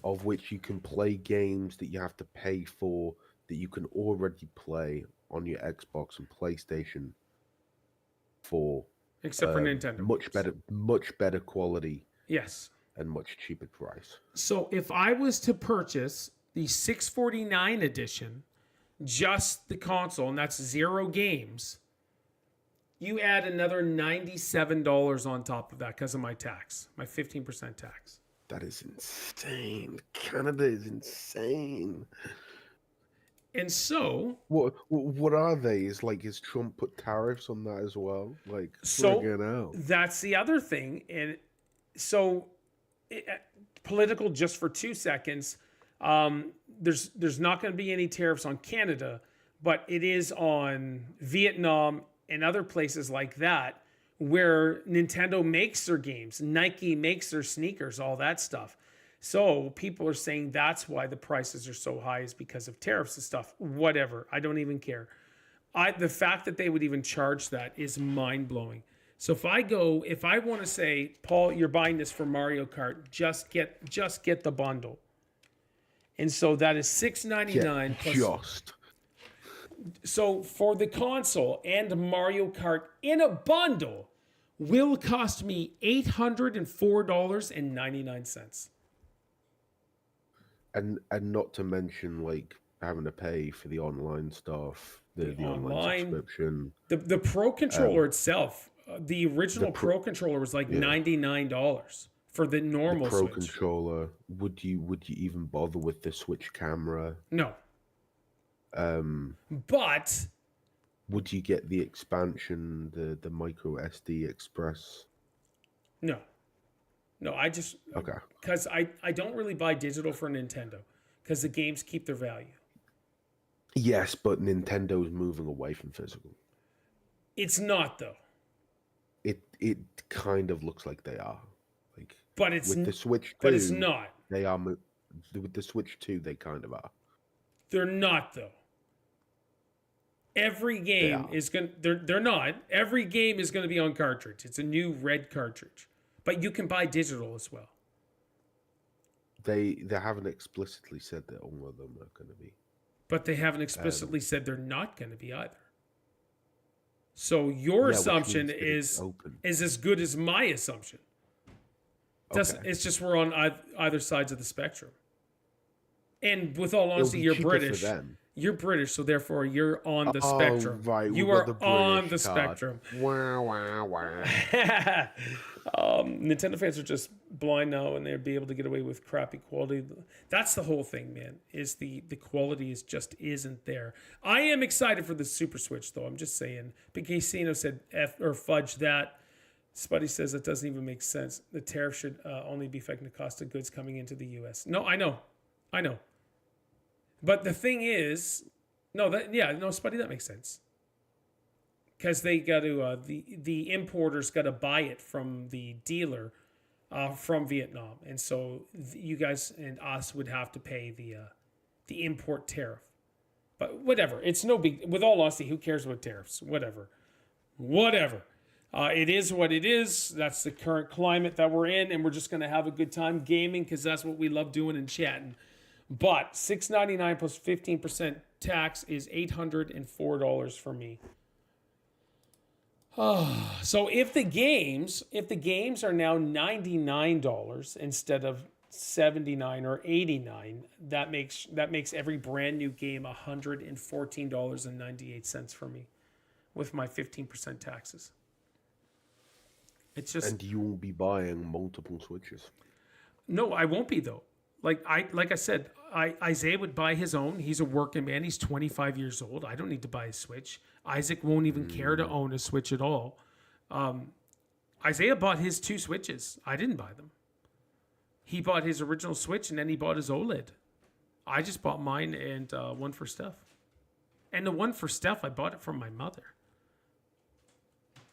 of which you can play games that you have to pay for that you can already play on your Xbox and PlayStation for Except for Nintendo. much better quality. Yes. And much cheaper price. So if I was to purchase the $649 edition, just the console, and that's 0 games, you add another $97 on top of that because of my tax, my 15% tax. That is insane. Canada is insane. And so, what are they? Is Trump put tariffs on that as well? So that's the other thing. And so, political just for 2 seconds. There's not going to be any tariffs on Canada, but it is on Vietnam and other places like that where Nintendo makes their games, Nike makes their sneakers, all that stuff. So people are saying that's why the prices are so high, is because of tariffs and stuff. Whatever. I don't even care. The fact that they would even charge that is mind blowing. So if I want to say, Paul, you're buying this for Mario Kart, just get the bundle. And so that is $6.99 plus. Just. So for the console and Mario Kart in a bundle will cost me $804.99. And not to mention like having to pay for the online stuff, the online subscription. The Pro Controller itself, the original Pro Controller was like $99 for the normal Pro Switch. Controller. Would you even bother with the Switch camera? No. But would you get the expansion, the micro SD Express? No, I just because I don't really buy digital for Nintendo because the games keep their value. Yes, but Nintendo's moving away from physical. It's not though. It kind of looks like they are, like. But it's with the Switch 2, but it's not. They are with the Switch 2. They kind of are. They're not though. Every game is going. They're not. Every game is going to be on cartridge. It's a new red cartridge, but you can buy digital as well. They haven't explicitly said that all of them are going to be. But they haven't explicitly said they're not going to be either. So your assumption is as good as my assumption. It's just we're on either sides of the spectrum. And with all honesty, you're British. You're British, so therefore you're on the spectrum. Right. You are on the spectrum. Wow. Nintendo fans are just blind now, and they'll be able to get away with crappy quality. That's the whole thing, man. Is the quality isn't there. I am excited for the Super Switch, though. I'm just saying. Big Casino said F or fudge that. Spuddy says it doesn't even make sense. The tariff should only be affecting the cost of goods coming into the U.S. No, I know. But the thing is, Spuddy, that makes sense. Because they got to, the importers got to buy it from the dealer from Vietnam. And so you guys and us would have to pay the import tariff. But whatever. It's no big, with all honesty, who cares about tariffs? Whatever. It is what it is. That's the current climate that we're in. And we're just going to have a good time gaming because that's what we love doing and chatting. But $6.99 plus 15% tax is $804 for me. So if the games are now $99 instead of $79 or $89, that makes every brand new game $114.98 for me, with my 15% taxes. It's just. And you will be buying multiple Switches. No, I won't be though. Like I said, Isaiah would buy his own. He's a working man. He's 25 years old. I don't need to buy a Switch. Isaac won't even care to own a Switch at all. Isaiah bought his 2 Switches. I didn't buy them. He bought his original Switch and then he bought his OLED. I just bought mine and one for Steph. And the one for Steph, I bought it from my mother.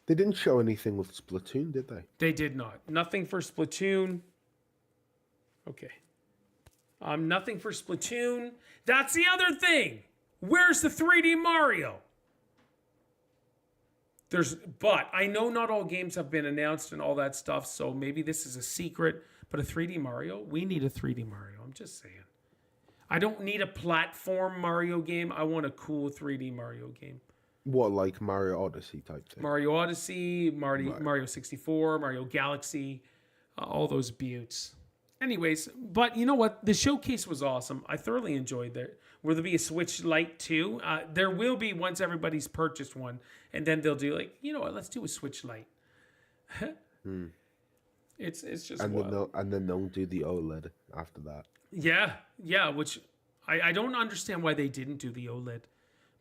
They didn't show anything with Splatoon, did they? They did not. Nothing for Splatoon. Okay. Nothing for Splatoon. That's the other thing. Where's the 3D Mario? But I know not all games have been announced and all that stuff, so maybe this is a secret. But a 3D Mario? We need a 3D Mario. I'm just saying. I don't need a platform Mario game. I want a cool 3D Mario game. What, like Mario Odyssey type thing? Mario Odyssey, Mario 64, Mario Galaxy, all those buttes. Anyways, but you know what? The showcase was awesome. I thoroughly enjoyed that. Will there be a Switch Lite too? There will be once everybody's purchased one. And then they'll do like, you know what? Let's do a Switch Lite. It's just and then they'll do the OLED after that. Yeah, which I don't understand why they didn't do the OLED.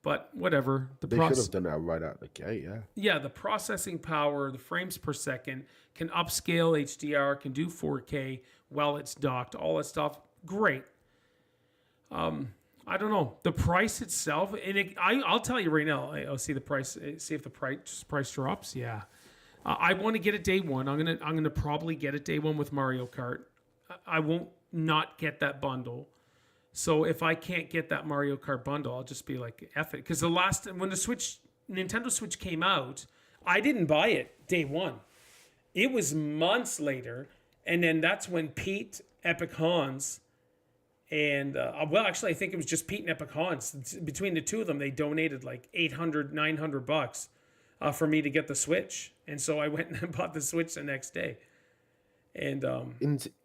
But whatever. They should have done that right out of the gate, yeah. Yeah, the processing power, the frames per second, can upscale HDR, can do 4K while it's docked, all that stuff. Great. I don't know. The price itself, and I'll tell you right now, I'll see the price, see if the price drops. Yeah. I want to get it day one. I'm gonna probably get it day one with Mario Kart. I won't not get that bundle. So if I can't get that Mario Kart bundle, I'll just be like, F it. Because when the Nintendo Switch came out, I didn't buy it day one. It was months later. And then that's when Pete, Epic Hans, and well, actually, I think it was just Pete and Epic Hans. Between the two of them, they donated like $800-900 for me to get the Switch. And so I went and bought the Switch the next day. And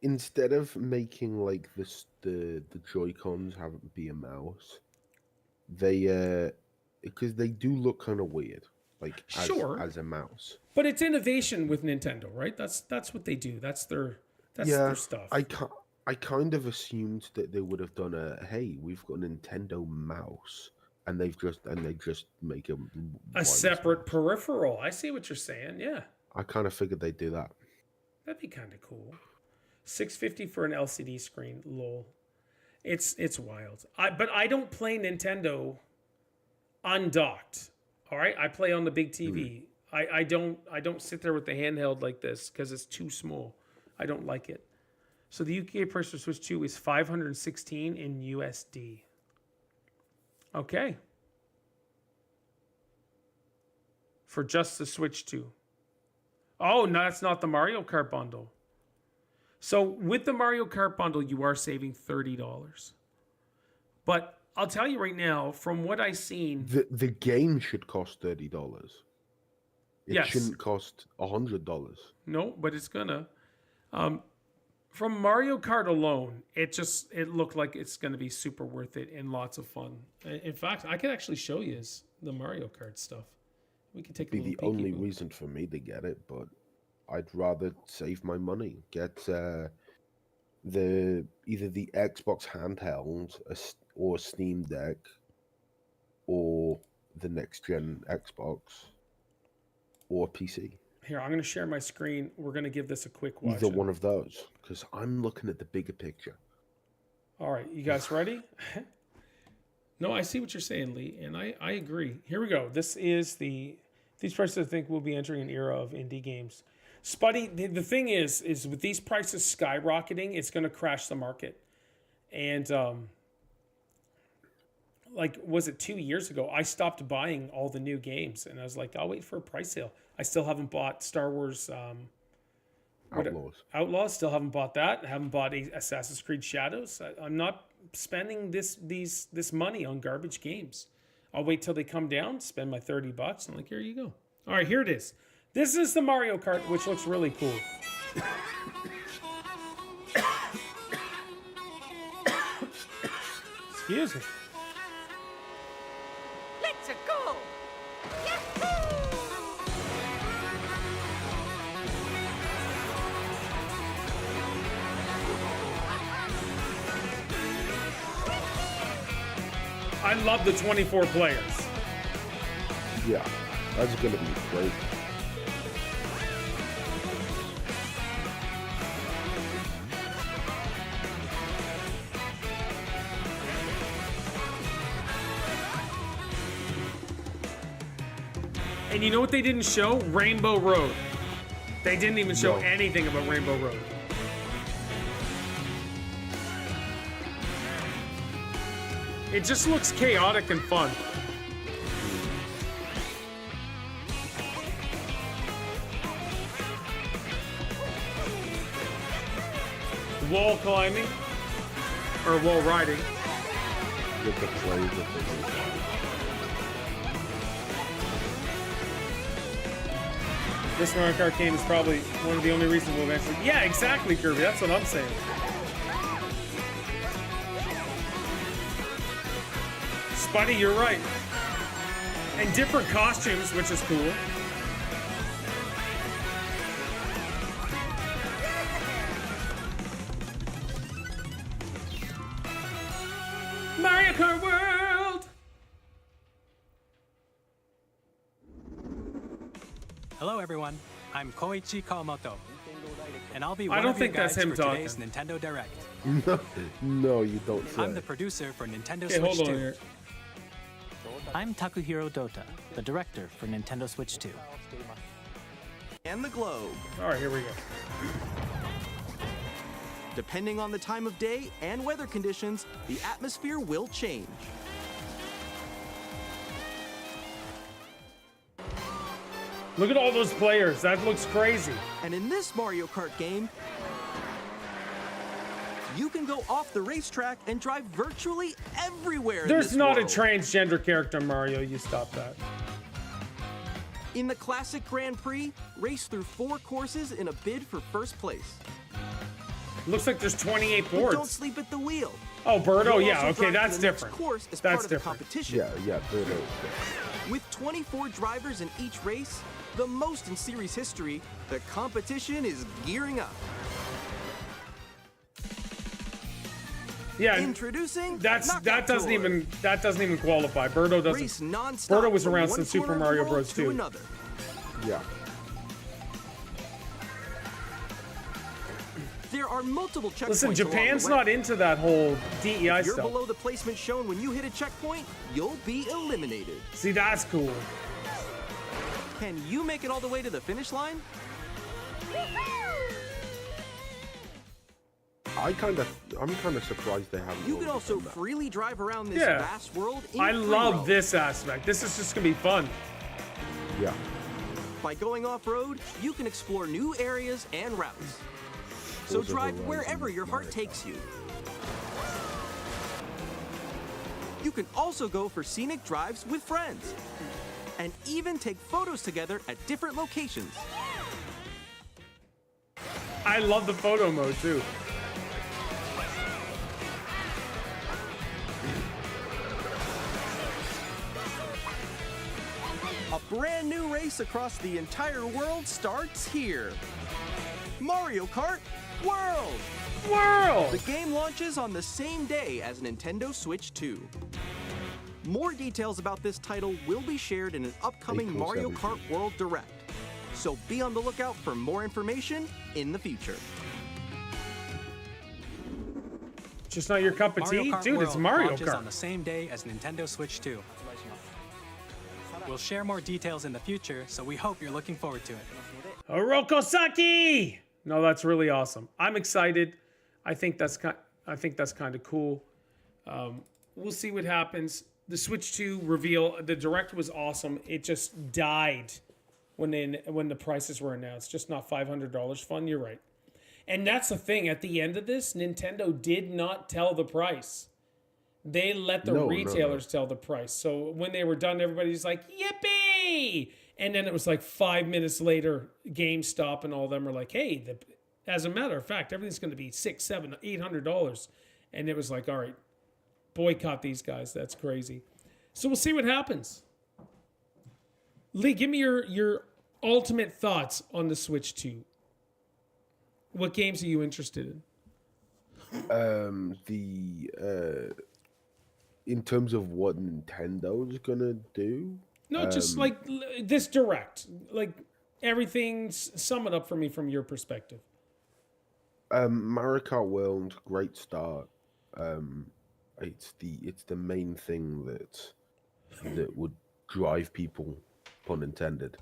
instead of making like the Joy-Cons be a mouse, they because they do look kind of weird, like as a mouse. But it's innovation with Nintendo, right? That's what they do. That's their stuff. I kind of assumed that they would have done hey, we've got a Nintendo mouse, and they just make a separate peripheral. I see what you're saying. Yeah. I kind of figured they'd do that. That'd be kind of cool. $650 for an LCD screen. Lol. It's wild. But I don't play Nintendo undocked. All right, I play on the big TV. I don't sit there with the handheld like this because it's too small. I don't like it. So the UK price for Switch 2 is $516 in USD. Okay. For just the Switch 2. Oh, no, that's not the Mario Kart bundle. So with the Mario Kart bundle, you are saving $30. But I'll tell you right now, from what I've seen, the game should cost $30. It shouldn't cost $100. No, but it's gonna. From Mario Kart alone, it looked like it's gonna be super worth it and lots of fun. In fact, I could actually show you the Mario Kart stuff. We could take a little peek. The only reason for me to get it, but I'd rather save my money. Get either the Xbox handheld or Steam Deck or the next gen Xbox or PC. Here, I'm going to share my screen. We're going to give this a quick watch. Either one of those, because I'm looking at the bigger picture. All right, you guys ready? No, I see what you're saying, Lee, and I agree. Here we go. This is these prices, I think, will be entering an era of indie games. Spuddy, the thing is with these prices skyrocketing, it's going to crash the market. And like, was it 2 years ago? I stopped buying all the new games, and I was like, I'll wait for a price sale. I still haven't bought Star Wars Outlaws. Still haven't bought that. I haven't bought Assassin's Creed Shadows. I'm not spending this money on garbage games. I'll wait till they come down, spend my $30. I'm like, here you go. All right, here it is. This is the Mario Kart, which looks really cool. Excuse me. Let's go. I love the 24 players. Yeah, that's going to be great. And you know what they didn't show? Rainbow Road. They didn't even show anything about Rainbow Road. It just looks chaotic and fun. Wall climbing or wall riding. Get the plays of the This Mario Kart game is probably one of the only reasons we'll eventually. Yeah, exactly, Kirby. That's what I'm saying. Spuddy, you're right. And different costumes, which is cool. Mario Kart World! Hello, everyone. I'm Koichi Kawamoto, and I'll be one I don't of your think that's guides him for talking. today's Nintendo Direct. No, you don't say. I'm the producer for Nintendo Okay, Switch hold on 2. here. I'm Takuhiro Dota, the director for Nintendo Switch 2. And the globe. All right, here we go. Depending on the time of day and weather conditions, the atmosphere will change. Look at all those players. That looks crazy. And in this Mario Kart game, you can go off the racetrack and drive virtually everywhere in There's this not world. a transgender character in Mario. You stop that. In the classic Grand Prix, race through 4 courses in a bid for first place. Looks like there's 28 But don't boards. sleep at the wheel. Oh, Birdo, You'll yeah, also okay, drive to that's the next different. course as That's part of the different. competition. Yeah, Birdo. With 24 drivers in each race, the most in series history, the competition is gearing up. Yeah, Introducing that Knockout doesn't Tour. even qualify. Birdo Race doesn't. non-stop Birdo was from around one since Super corner of the Mario world Bros. to 2. another. Yeah. There are multiple checkpoints. Listen, along the Japan's way. not into that whole DEI If you're stuff. below the placement shown when you hit a checkpoint, you'll be eliminated. See, that's cool. Can you make it all the way to the finish line? I'm kind of surprised they haven't. You can already also done that. freely drive around this Yeah. vast world in I free love roam. this aspect. This is just gonna be fun. Yeah. By going off-road, you can explore new areas and routes. So Forza drive Horizon wherever your heart Mario takes you. You can also go for scenic drives with friends. And even take photos together at different locations. I love the photo mode too. A brand new race across the entire world starts here. Mario Kart World! World! The game launches on the same day as Nintendo Switch 2. More details about this title will be shared in an upcoming April Mario 17th. Kart World Direct. So be on the lookout for more information in the future. Just not your cup of Mario tea? Kart Dude, World it's Mario launches on Kart. the same day as Nintendo Switch 2. We'll share more details in the future, so we hope you're looking forward to it. Orokosaki! No, that's really awesome. I'm excited. I think that's kind of cool. We'll see what happens. The Switch 2 reveal, the direct was awesome. It just died when the prices were announced. Just not $500 fun. You're right. And that's the thing. At the end of this, Nintendo did not tell the price. They let the retailers tell the price. So when they were done, everybody's like, yippee! And then it was like 5 minutes later, GameStop and all of them were like, hey, as a matter of fact, everything's going to be $600, $700, $800. And it was like, all right, boycott these guys. That's crazy. So we'll see what happens. Lee, give me your ultimate thoughts on the Switch 2. What games are you interested in? In terms of what Nintendo's gonna do. No, just like this direct. Like everything, sum it up for me from your perspective. Mario Kart World, great start. It's the main thing that would drive people, pun intended,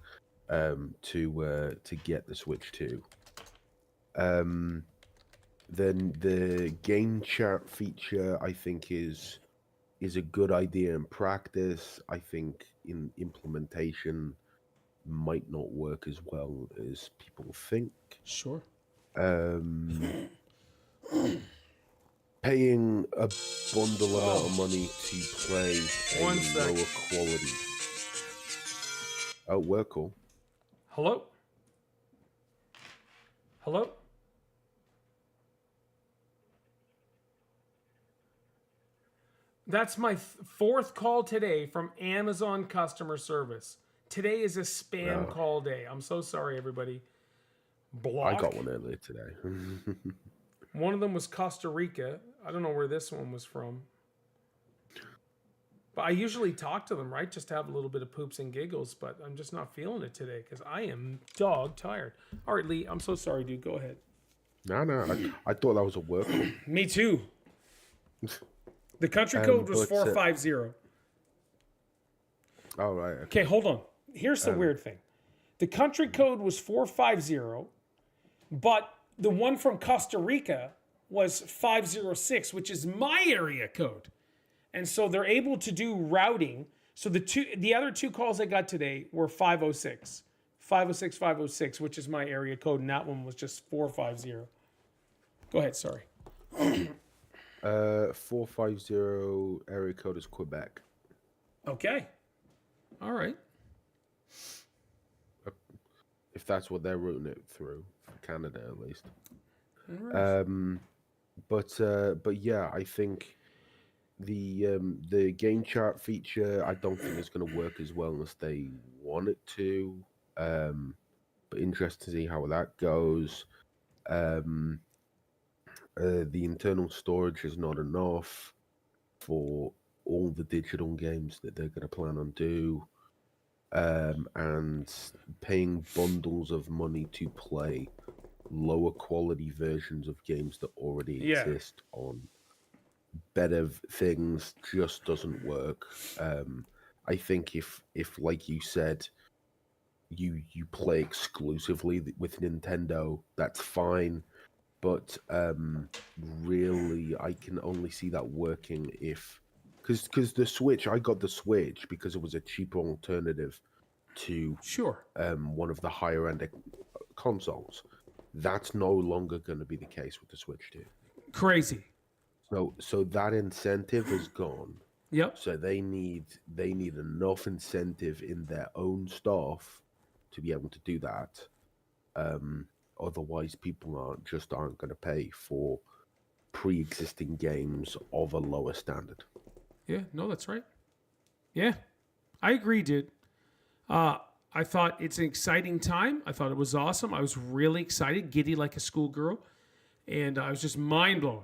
to get the Switch 2. Then the game chat feature, I think, is a good idea in practice. I think in implementation might not work as well as people think. Sure. Paying a bundle amount of money to play One a sec. lower quality. Oh, we're cool. Hello? Hello? That's my fourth call today from Amazon customer service. Today is a spam call day. I'm so sorry, everybody. Block. I got one earlier today. One of them was Costa Rica. I don't know where this one was from. But I usually talk to them, right? Just to have a little bit of poops and giggles, but I'm just not feeling it today because I am dog tired. All right, Lee, I'm so sorry, dude. Go ahead. No, I thought that was a work call. Me too. The country code was but, 450. Oh, right. Okay, hold on. Here's the weird thing. The country code was 450, but the one from Costa Rica was 506, which is my area code. And so they're able to do routing. So the other two calls I got today were 506. 506, 506, which is my area code, and that one was just 450. Go ahead, sorry. 450 area code is Quebec. Okay. All right. If that's what they're routing it through, for Canada at least. All right. But yeah, I think the game chat feature I don't think is going to work as well as they want it to. But interested to see how that goes. The internal storage is not enough for all the digital games that they're going to plan on do. And paying bundles of money to play lower quality versions of games that already exist on better things just doesn't work. I think if like you said, you play exclusively with Nintendo, that's fine. But really, I can only see that working if, because the Switch, I got the Switch because it was a cheaper alternative to one of the higher end consoles. That's no longer going to be the case with the Switch 2. Crazy. So that incentive is gone. Yep. So they need enough incentive in their own stuff to be able to do that. Otherwise, people aren't going to pay for pre-existing games of a lower standard. Yeah, no, that's right. Yeah, I agree, dude. I thought it's an exciting time. I thought it was awesome. I was really excited, giddy like a schoolgirl, and I was just mind blown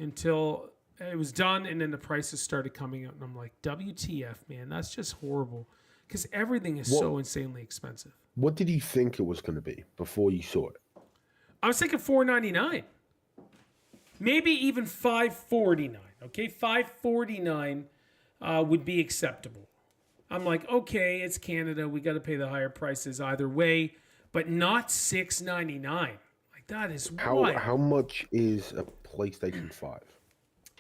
until it was done, and then the prices started coming out, and I'm like, WTF, man, that's just horrible, because everything is so insanely expensive. What did you think it was going to be before you saw it? I was thinking $499, maybe even $549. Okay, $549 would be acceptable. I'm like, okay, it's Canada. We got to pay the higher prices either way, but not $699. Like that is wild. How much is a PlayStation 5?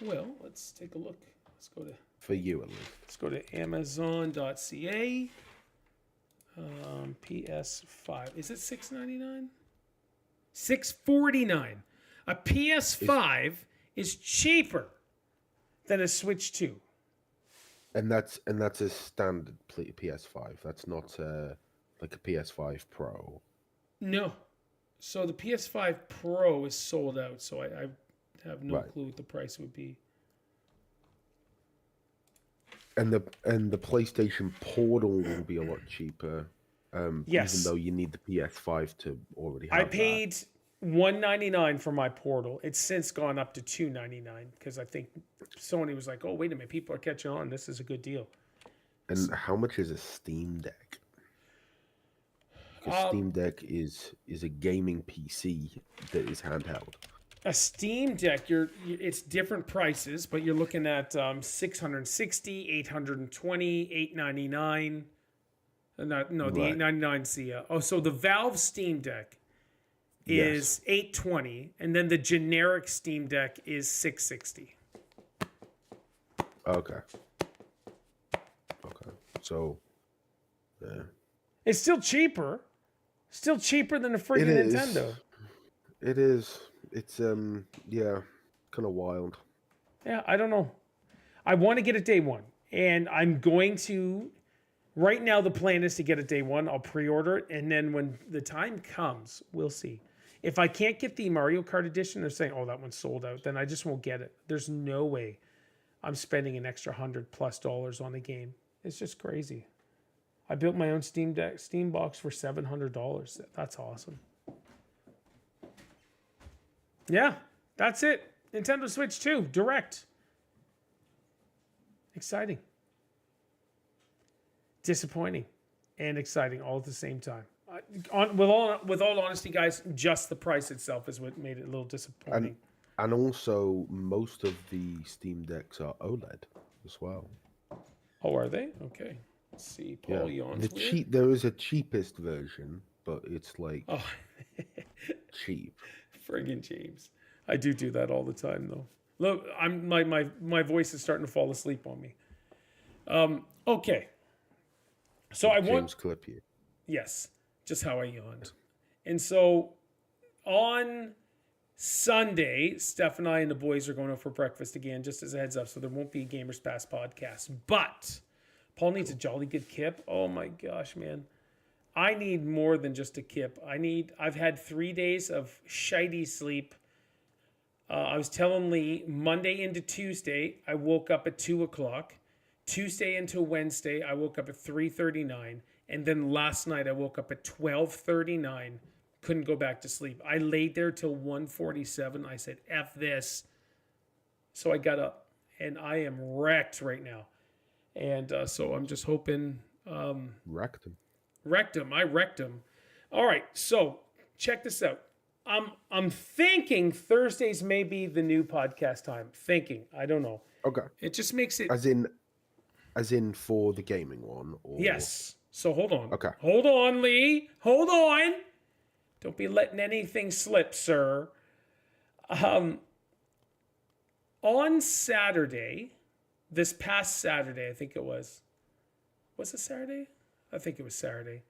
Well, let's take a look. Let's go to for you at least. Let's go to Amazon.ca. PS5. Is it $699? $649. A PS5 is cheaper than a Switch 2. And that's a standard PS5. That's not like a PS5 Pro. No. So the PS5 Pro is sold out. So I have no clue what the price would be. And the PlayStation Portal will be a lot cheaper. Yes. Even though you need the PS5 to already have I paid $199 for my Portal. It's since gone up to $299 because I think Sony was like, "Oh, wait a minute, people are catching on. This is a good deal." And how much is a Steam Deck? Because Steam Deck is a gaming PC that is handheld. A Steam Deck, it's different prices, but you're looking at $660, $820, $899. The $899's the so the Valve Steam Deck is $820, and then the generic Steam Deck is $660. Okay. So, yeah. It's still cheaper. Still cheaper than a freaking Nintendo. It is. It's kind of wild. Yeah, I don't know. I want to get it day one, and I'm going to. Right now, the plan is to get it day one. I'll pre-order it, and then when the time comes, we'll see. If I can't get the Mario Kart edition, they're saying, "Oh, that one's sold out." Then I just won't get it. There's no way I'm spending an extra $100+ on a game. It's just crazy. I built my own Steam box for $700. That's awesome. Yeah, that's it. Nintendo Switch 2 Direct. Exciting. Disappointing and exciting all at the same time. With all honesty, guys, just the price itself is what made it a little disappointing. And also, most of the Steam Decks are OLED as well. Oh, are they? Okay. Let's see. Paul Yawns. There is a cheapest version, but it's like cheap. Friggin' James. I do that all the time, though. Look, my voice is starting to fall asleep on me. Okay. So I want James clip here. yes, just how I yawned, and so on Sunday, Steph and I and the boys are going out for breakfast again, just as a heads up. So there won't be a Gamers Pass podcast, but Paul needs a jolly good kip. Oh my gosh, man. I need more than just a kip. I've had 3 days of shitey sleep. I was telling Lee, Monday into Tuesday, I woke up at 2 o'clock. Tuesday into Wednesday, I woke up at 3:39. And then last night, I woke up at 12:39. Couldn't go back to sleep. I laid there till 1:47. I said, F this. So I got up, and I am wrecked right now. And so I'm just hoping... Wrecked him. I wrecked him. All right, so check this out. I'm thinking Thursdays may be the new podcast time. Thinking. I don't know. Okay. It just makes it... As in for the gaming one? Or... Yes. So hold on. Okay. Hold on, Lee. Hold on. Don't be letting anything slip, sir. On Saturday, this past Saturday, I think it was. Was it Saturday? I think it was Saturday.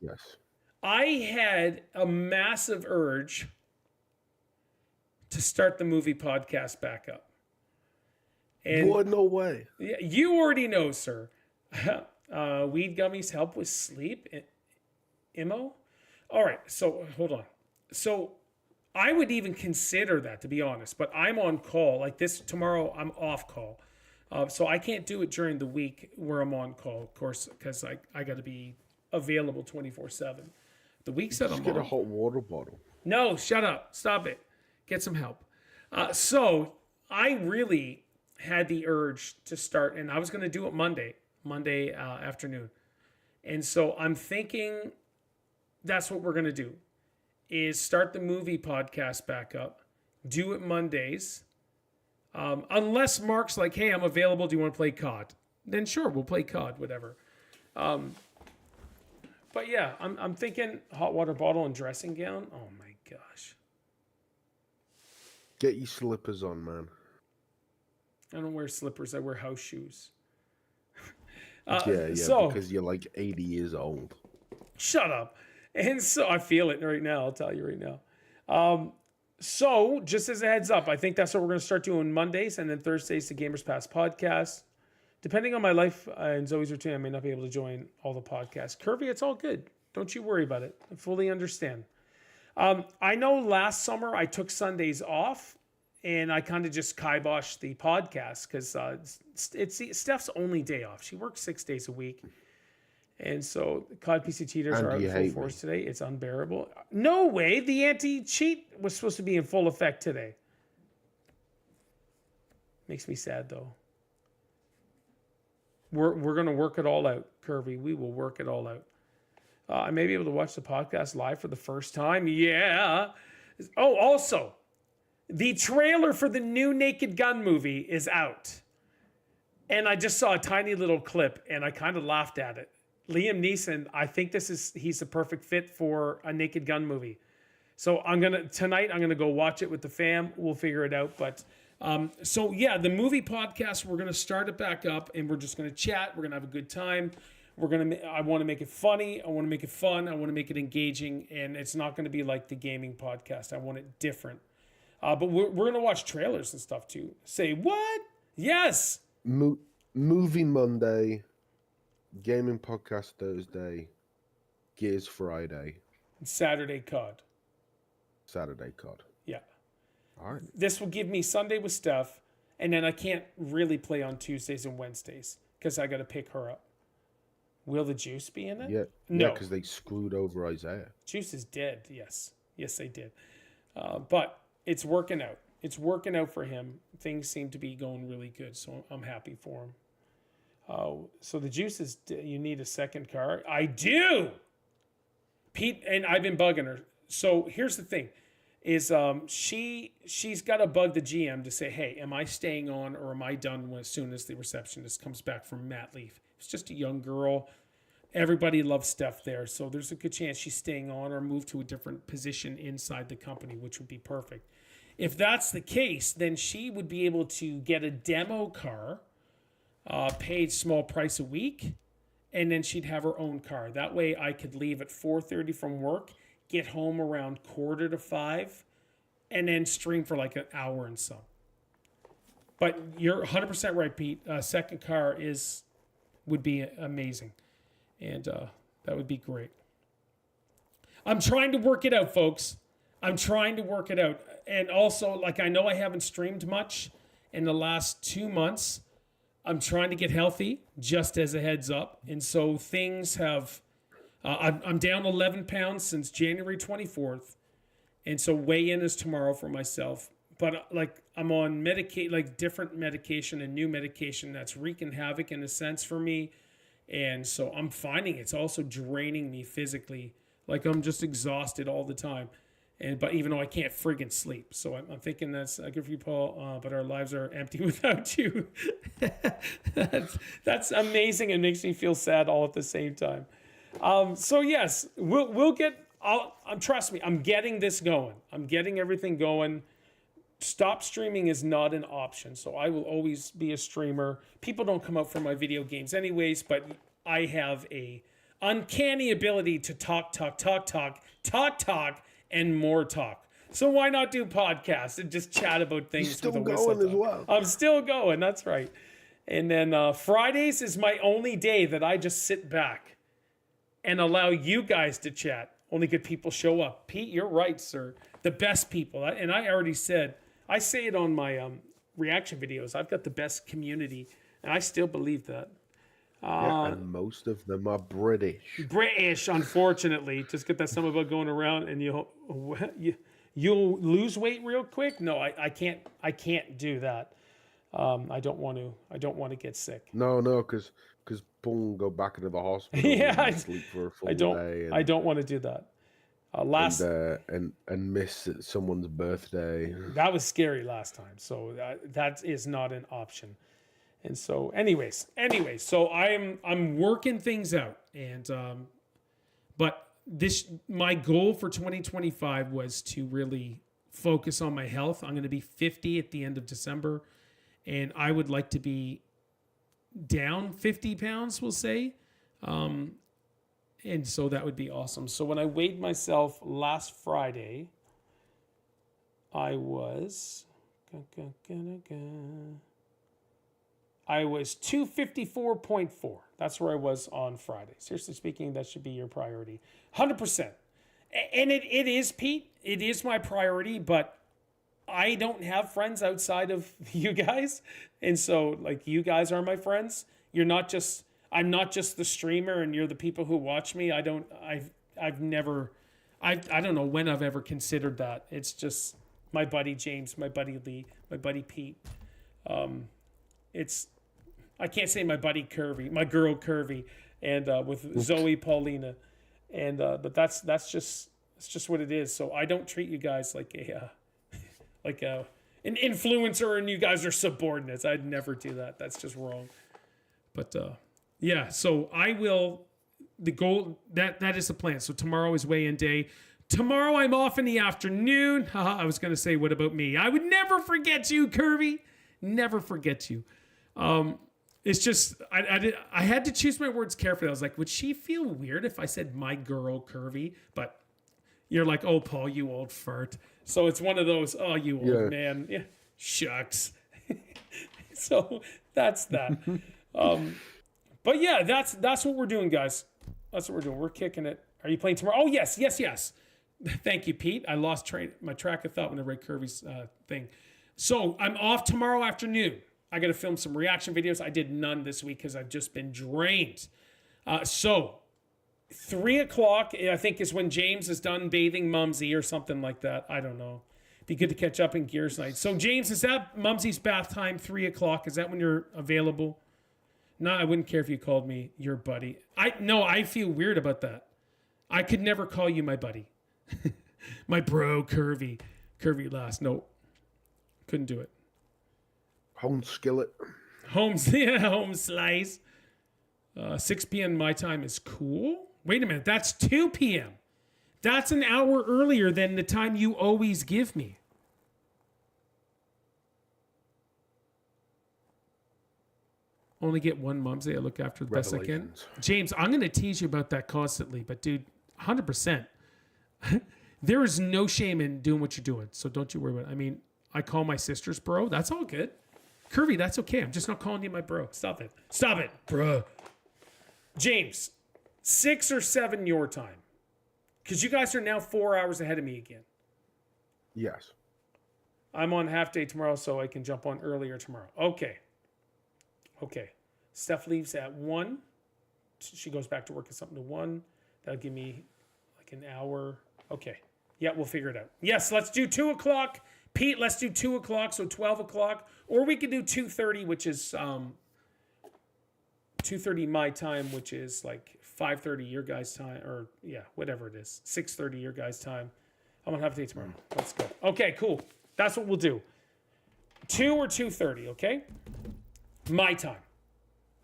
Yes. I had a massive urge to start the movie podcast back up. And what? No way. yeah, you already know, sir. Weed gummies help with sleep. Imo? All right, so hold on. So I would even consider that, to be honest, but I'm on call. Like this, tomorrow I'm off call. So I can't do it during the week where I'm on call, of course, because I got to be available 24/7. The weeks that I'm Just get on. a hot water bottle. No, shut up. Stop it. Get some help. So I really had the urge to start, and I was going to do it Monday afternoon. And so I'm thinking that's what we're going to do, is start the movie podcast back up, do it Mondays. Unless Mark's like, hey, I'm available. Do you want to play COD? Then sure, we'll play COD, whatever. But yeah, I'm thinking hot water bottle and dressing gown. Oh my gosh. Get your slippers on, man. I don't wear slippers. I wear house shoes. Yeah, so, because you're like 80 years old. Shut up. And so I feel it right now. I'll tell you right now. So just as a heads up, I think that's what we're going to start doing Mondays, and then Thursdays, the Gamers Pass podcast. Depending on my life and Zoe's routine, I may not be able to join all the podcasts. Curvy, it's all good. Don't you worry about it. I fully understand. I know last summer I took Sundays off, and I kind of just kiboshed the podcast because it's Steph's only day off. She works 6 days a week. And so COD PC cheaters And are out you in full hate force me. today. It's unbearable. No way. The anti-cheat was supposed to be in full effect today. Makes me sad, though. We're going to work it all out, Curvy. We will work it all out. I may be able to watch the podcast live for the first time. Yeah. Oh, also, the trailer for the new Naked Gun movie is out. And I just saw a tiny little clip, and I kind of laughed at it. Liam Neeson, I think he's a perfect fit for a Naked Gun movie. So tonight I'm gonna go watch it with the fam. We'll figure it out. But so yeah, the movie podcast, we're gonna start it back up, and we're just gonna chat. We're gonna have a good time. I want to make it funny. I want to make it fun. I want to make it engaging, and it's not going to be like the gaming podcast. I want it different. But we're going to watch trailers and stuff too. Say what? Yes. Movie Monday, gaming podcast Thursday, Gears Friday, Saturday COD. Saturday COD. Yeah. All right. This will give me Sunday with Steph, and then I can't really play on Tuesdays and Wednesdays because I got to pick her up. Will the Juice be in it? Yeah. No. Yeah, because they screwed over Isaiah. Juice is dead. Yes. Yes, they did. But it's working out. It's working out for him. Things seem to be going really good, so I'm happy for him. So the Juice is, you need a second car? I do! Pete, and I've been bugging her. So here's the thing, is she's got to bug the GM to say, hey, am I staying on or am I done as soon as the receptionist comes back from mat leave? It's just a young girl. Everybody loves Steph there, so there's a good chance she's staying on or move to a different position inside the company, which would be perfect. if that's the case, then she would be able to get a demo car, paid small price a week, and then she'd have her own car. That way I could leave at 4:30 from work, get home around 4:45, and then stream for like an hour and some. But you're 100% right, Pete. Second car would be amazing, and that would be great. I'm trying to work it out, folks. I'm trying to work it out. And also, like, I know I haven't streamed much in the last 2 months. I'm trying to get healthy, just as a heads up. And so things have, I'm down 11 pounds since January 24th. And so weigh-in is tomorrow for myself. But like, I'm on different medication and new medication that's wreaking havoc in a sense for me. And so I'm finding it's also draining me physically. Like, I'm just exhausted all the time. But even though I can't friggin' sleep. So I'm thinking that's good for you, Paul, but our lives are empty without you. that's amazing. It makes me feel sad all at the same time. So yes, we'll get, trust me, I'm getting this going. I'm getting everything going. Stop streaming is not an option. So I will always be a streamer. People don't come out for my video games anyways, but I have a uncanny ability to talk, and more talk. So why not do podcasts and just chat about things? You're still with a whistle going as well. I'm still going. That's right. And then Fridays is my only day that I just sit back and allow you guys to chat. Only good people show up. Pete, you're right, sir. The best people. And I already said, I say it on my reaction videos. I've got the best community, and I still believe that. And most of them are British. Unfortunately. Just get that some about going around and you'll lose weight real quick. No, I can't do that. I don't want to get sick. No, because Paul will go back into the hospital. Yeah, and sleep for a full day. I don't want to do that. And miss someone's birthday. That was scary last time. So that is not an option. And so, anyways, so I'm working things out, and but my goal for 2025 was to really focus on my health. I'm going to be 50 at the end of December, and I would like to be down 50 pounds, we'll say, and so that would be awesome. So when I weighed myself last Friday, I was 254.4. That's where I was on Friday. Seriously speaking, that should be your priority. 100%. And it is, Pete. It is my priority, but I don't have friends outside of you guys. And so, like, you guys are my friends. I'm not just the streamer and you're the people who watch me. I don't know when I've ever considered that. It's just my buddy James, my buddy Lee, my buddy Pete. I can't say my buddy Curvy, my girl Curvy, and with Zoe Paulina, and but that's just what it is. So I don't treat you guys like an influencer, and you guys are subordinates. I'd never do that. That's just wrong. But yeah, so I will. The goal that is the plan. So tomorrow is weigh-in day. Tomorrow I'm off in the afternoon. I was gonna say, what about me? I would never forget you, Curvy. Never forget you. It's just, I had to choose my words carefully. I was like, would she feel weird if I said my girl Curvy? But you're like, oh, Paul, you old fart. So it's one of those, oh, you old man. Yeah, shucks. So that's that. But yeah, that's what we're doing, guys. That's what we're doing. We're kicking it. Are you playing tomorrow? Oh, yes. Thank you, Pete. I lost my track of thought when I read Curvy's thing. So I'm off tomorrow afternoon. I got to film some reaction videos. I did none this week because I've just been drained. So 3 o'clock, I think, is when James is done bathing Mumsy or something like that. I don't know. Be good to catch up in Gears Night. So James, is that Mumsy's bath time, 3 o'clock? Is that when you're available? No, I wouldn't care if you called me your buddy. I feel weird about that. I could never call you my buddy. My bro, Curvy last. Nope. Couldn't do it. Home skillet. Home slice. 6 p.m. my time is cool. Wait a minute. That's 2 p.m. That's an hour earlier than the time you always give me. Only get one mom's day. I look after the best I can. Revelations. James, I'm going to tease you about that constantly, but dude, 100%. There is no shame in doing what you're doing, so don't you worry about it. I mean, I call my sisters bro. That's all good. Curvy, that's okay. I'm just not calling you my bro. Stop it. Stop it, bro. James, 6 or 7 your time. Because you guys are now 4 hours ahead of me again. Yes. I'm on half day tomorrow, so I can jump on earlier tomorrow. Okay. Steph leaves at 1. She goes back to work at something to 1. That'll give me like an hour. Okay. Yeah, we'll figure it out. Yes, let's do 2 o'clock. Pete, let's do 2 o'clock, so 12 o'clock. Or we can do 2:30, which is 2:30 my time, which is like 5:30 your guys' time, or yeah, whatever it is. 6:30 your guys' time. I'm gonna have a day tomorrow. Let's go. Okay, cool. That's what we'll do. 2 or 2:30, okay? My time.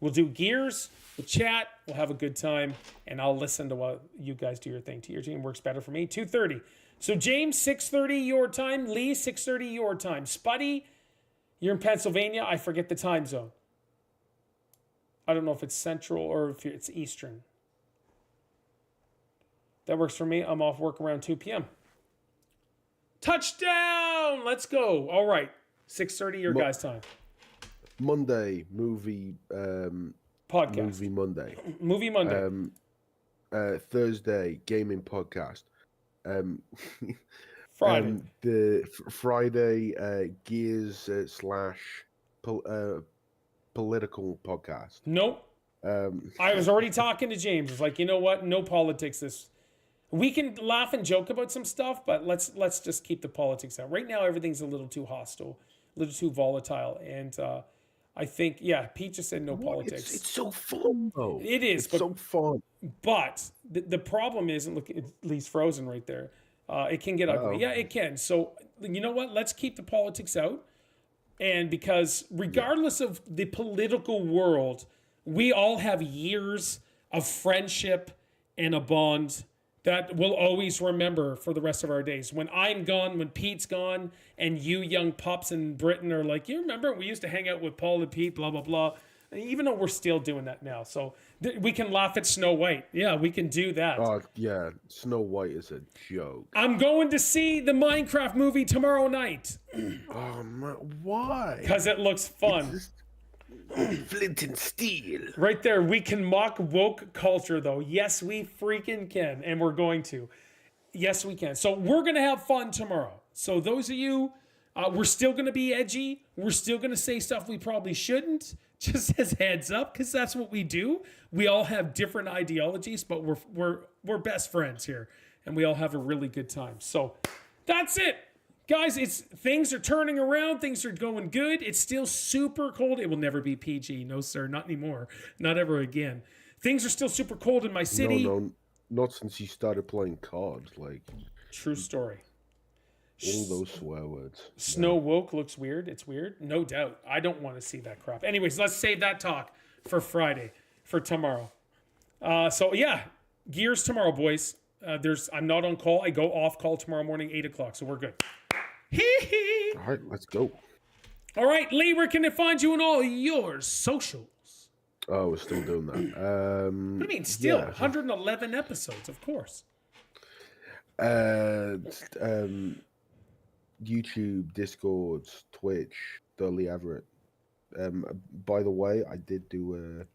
We'll do Gears, we'll chat, we'll have a good time, and I'll listen to what you guys do your thing. To your team works better for me. 2:30. So James, 6:30 your time. Lee, 6:30 your time. Spuddy, you're in Pennsylvania. I forget the time zone. I don't know if it's Central or if it's Eastern. That works for me. I'm off work around 2 p.m. Touchdown! Let's go. All right. 6:30 your guys' time. Monday movie Podcast. Movie Monday. Movie Monday. Thursday gaming podcast. Friday. The Friday Gears slash political podcast. Nope. I was already talking to James. It's like, you know what? No politics. We can laugh and joke about some stuff, but let's just keep the politics out. Right now, everything's a little too hostile, a little too volatile, and I think, yeah, Pete just said no politics. It's so fun, though. It is, it's so fun. But the problem is, and look, Lee's frozen right there. It can get ugly. Yeah, it can. So you know what? Let's keep the politics out. And because regardless of the political world, we all have years of friendship and a bond that we'll always remember for the rest of our days. When I'm gone, when Pete's gone, and you young pups in Britain are like, you remember we used to hang out with Paul and Pete, blah, blah, blah. Even though we're still doing that now. So we can laugh at Snow White. Yeah, we can do that. Oh, yeah. Snow White is a joke. I'm going to see the Minecraft movie tomorrow night. Oh, man. Why? Because it looks fun. Flint and steel. Right there. We can mock woke culture, though. Yes, we freaking can. And we're going to. Yes, we can. So we're going to have fun tomorrow. So those of you, we're still going to be edgy. We're still going to say stuff we probably shouldn't. Just as heads up, because that's what we do. We all have different ideologies, but we're best friends here, and we all have a really good time. So that's it, guys. Things are turning around. Things are going good. It's still super cold. It will never be PG, no sir, not anymore, not ever again. Things are still super cold in my city. No, not since you started playing cards. Like true story. All those swear words. Snow woke looks weird. It's weird. No doubt. I don't want to see that crap. Anyways, let's save that talk for Friday, for tomorrow. So yeah, Gears tomorrow, boys. I'm not on call. I go off call tomorrow morning, 8 o'clock. So we're good. All right, let's go. All right, Lee, where can they find you on all your socials? Oh, we're still doing that. What do you mean still? Yeah. 111 episodes, of course. YouTube, Discord, Twitch, ToldLee Everett. By the way, I did do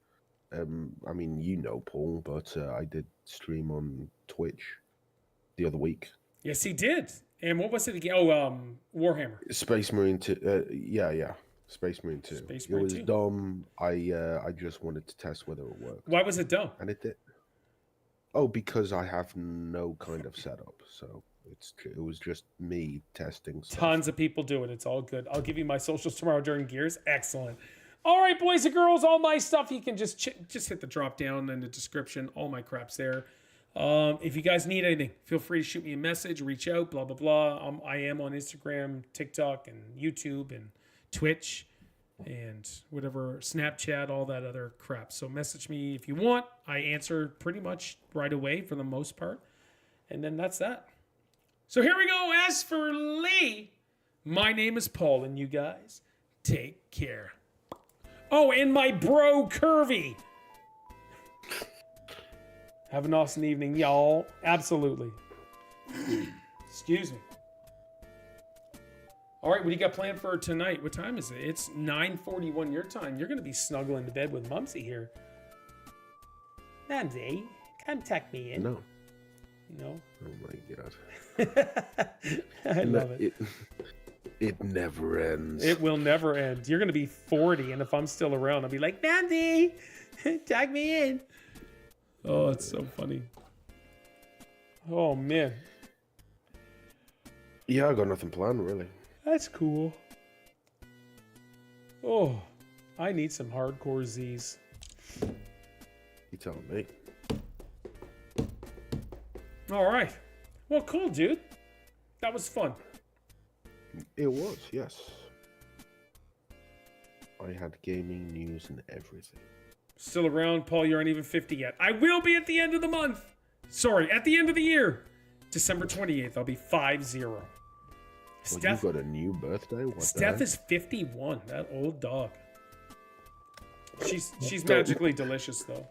I mean, you know, Paul, but I did stream on Twitch the other week. Yes, he did. And what was it again? Oh, Warhammer. Space Marine 2. Yeah. Space Marine 2. Space Marine 2. It was dumb. I just wanted to test whether it worked. Why was it dumb? And it did. Oh, because I have no kind of setup, so it was just me testing stuff. Tons of people do it. It's all good. I'll give you my socials tomorrow during Gears. Excellent. All right, boys and girls, all my stuff, you can just hit the drop down in the description. All my crap's there. If you guys need anything, feel free to shoot me a message, reach out, blah, blah, blah. I am on Instagram, TikTok, and YouTube, and Twitch, and whatever, Snapchat, all that other crap. So message me if you want. I answer pretty much right away for the most part. And then that's that. So here we go. As for Lee, my name is Paul, and you guys take care. Oh, and my bro Curvy. Have an awesome evening, y'all. Absolutely. Excuse me. All right, what do you got planned for tonight? What time is it? It's 9:41 your time. You're going to be snuggling to bed with Mumsy here. Mumsy, come tuck me in. No. No? Oh my god. I love it. It never ends. It will never end. You're going to be 40, and if I'm still around, I'll be like, Mumsy, tuck me in. Oh, it's so funny. Oh, man. Yeah, I got nothing planned, really. That's cool. Oh, I need some hardcore Z's. You telling me? All right. Well, cool, dude. That was fun. It was, yes. I had gaming news and everything. Still around, Paul. You aren't even 50 yet. I will be at the end of the month. Sorry, at the end of the year. December 28th, I'll be 50. Well, Steph, you got a new birthday? What Steph the is 51. That old dog. She's magically delicious, though.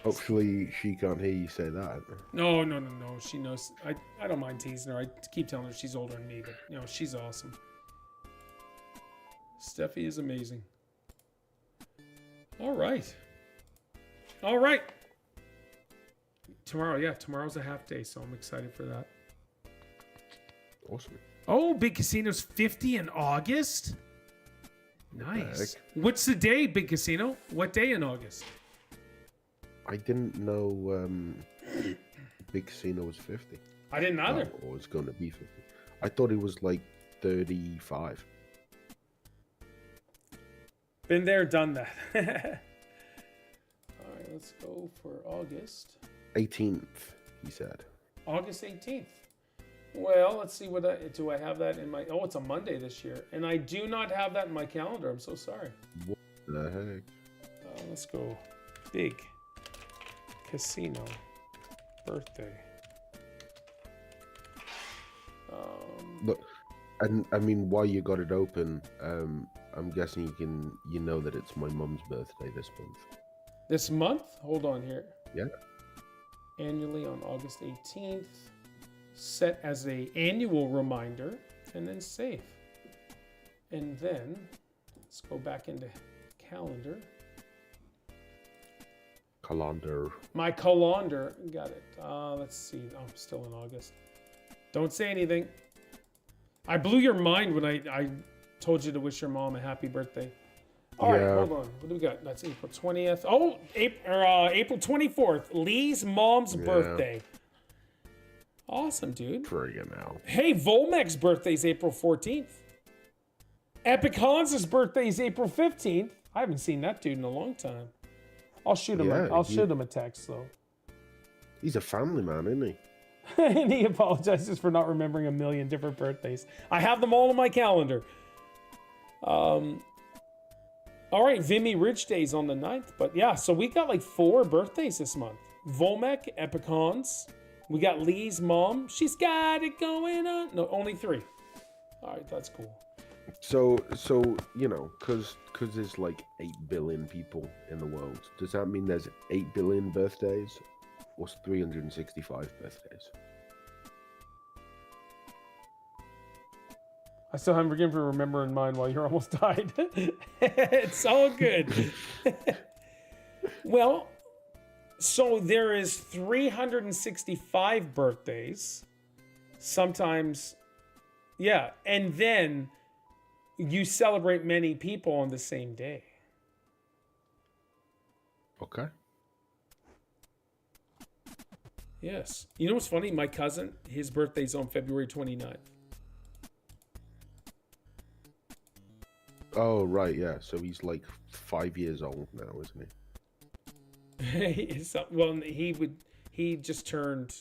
Hopefully she can't hear you say that. No. She knows. I don't mind teasing her. I keep telling her she's older than me, but you know she's awesome. Steffi is amazing. All right. Tomorrow's a half day, so I'm excited for that. Awesome. Oh, Big Casino's 50 in August? Nice. What's the day, Big Casino? What day in August? I didn't know Big Casino was 50. I didn't either. Or it's going to be 50. I thought it was like 35. Been there, done that. All right, let's go for August. 18th, he said. August 18th. Well, let's see do I have that in my... Oh, it's a Monday this year. And I do not have that in my calendar. I'm so sorry. What the heck? Let's go. Big Casino birthday. Look, and I mean, while you got it open, I'm guessing you know that it's my mum's birthday this month. This month? Hold on here. Yeah. Annually on August 18th. Set as a annual reminder, and then save. And then let's go back into calendar. Calendar. My calendar. Got it. Let's see. Oh, I'm still in August. Don't say anything. I blew your mind when I told you to wish your mom a happy birthday. All right, hold on. What do we got? That's April 20th. Oh, April 24th. Lee's mom's birthday. Awesome, dude. Friggin' hell. Hey, Volmec's birthday's April 14th. Epic Hans's birthday's April 15th. I haven't seen that dude in a long time. I'll shoot him. I'll shoot him a text though. He's a family man, isn't he? And he apologizes for not remembering a million different birthdays. I have them all on my calendar. All right, Vimy Ridge Day's on the 9th. But yeah, so we got like 4 birthdays this month. Volmec, Epic Hans. We got Lee's mom. She's got it going on. No, only 3. All right, that's cool. So you know, because there's like 8 billion people in the world. Does that mean there's 8 billion birthdays, or 365 birthdays? I still haven't forgiven for remembering mine while you almost died. It's all good. Well, so there is 365 birthdays. Sometimes, yeah. And then you celebrate many people on the same day. Okay. Yes. You know what's funny? My cousin, his birthday's on February 29th. Oh, right, yeah. So he's like 5 years old now, isn't he? Well, he just turned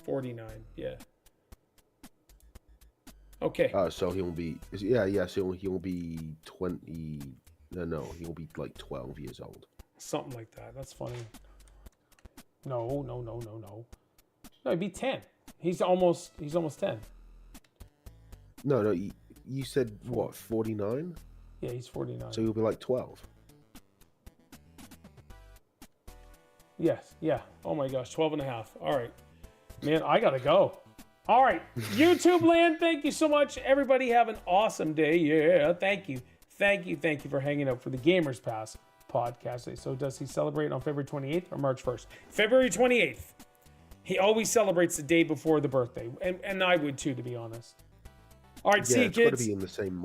49. Yeah. Okay. So he'll be, so he'll be 20, no, he'll be like 12 years old. Something like that. That's funny. No. No, he'd be 10. He's almost 10. No, you said what, 49? Yeah, he's 49. So he'll be like 12. Yes. Yeah. Oh my gosh. 12 and a half. All right. Man, I got to go. All right. YouTube land, thank you so much. Everybody have an awesome day. Yeah. Thank you. Thank you. Thank you for hanging out for the Gamers Pass podcast. So does he celebrate on February 28th or March 1st? February 28th. He always celebrates the day before the birthday. And I would too, to be honest. All right. Yeah, see you, it's got to kids. be in the same month.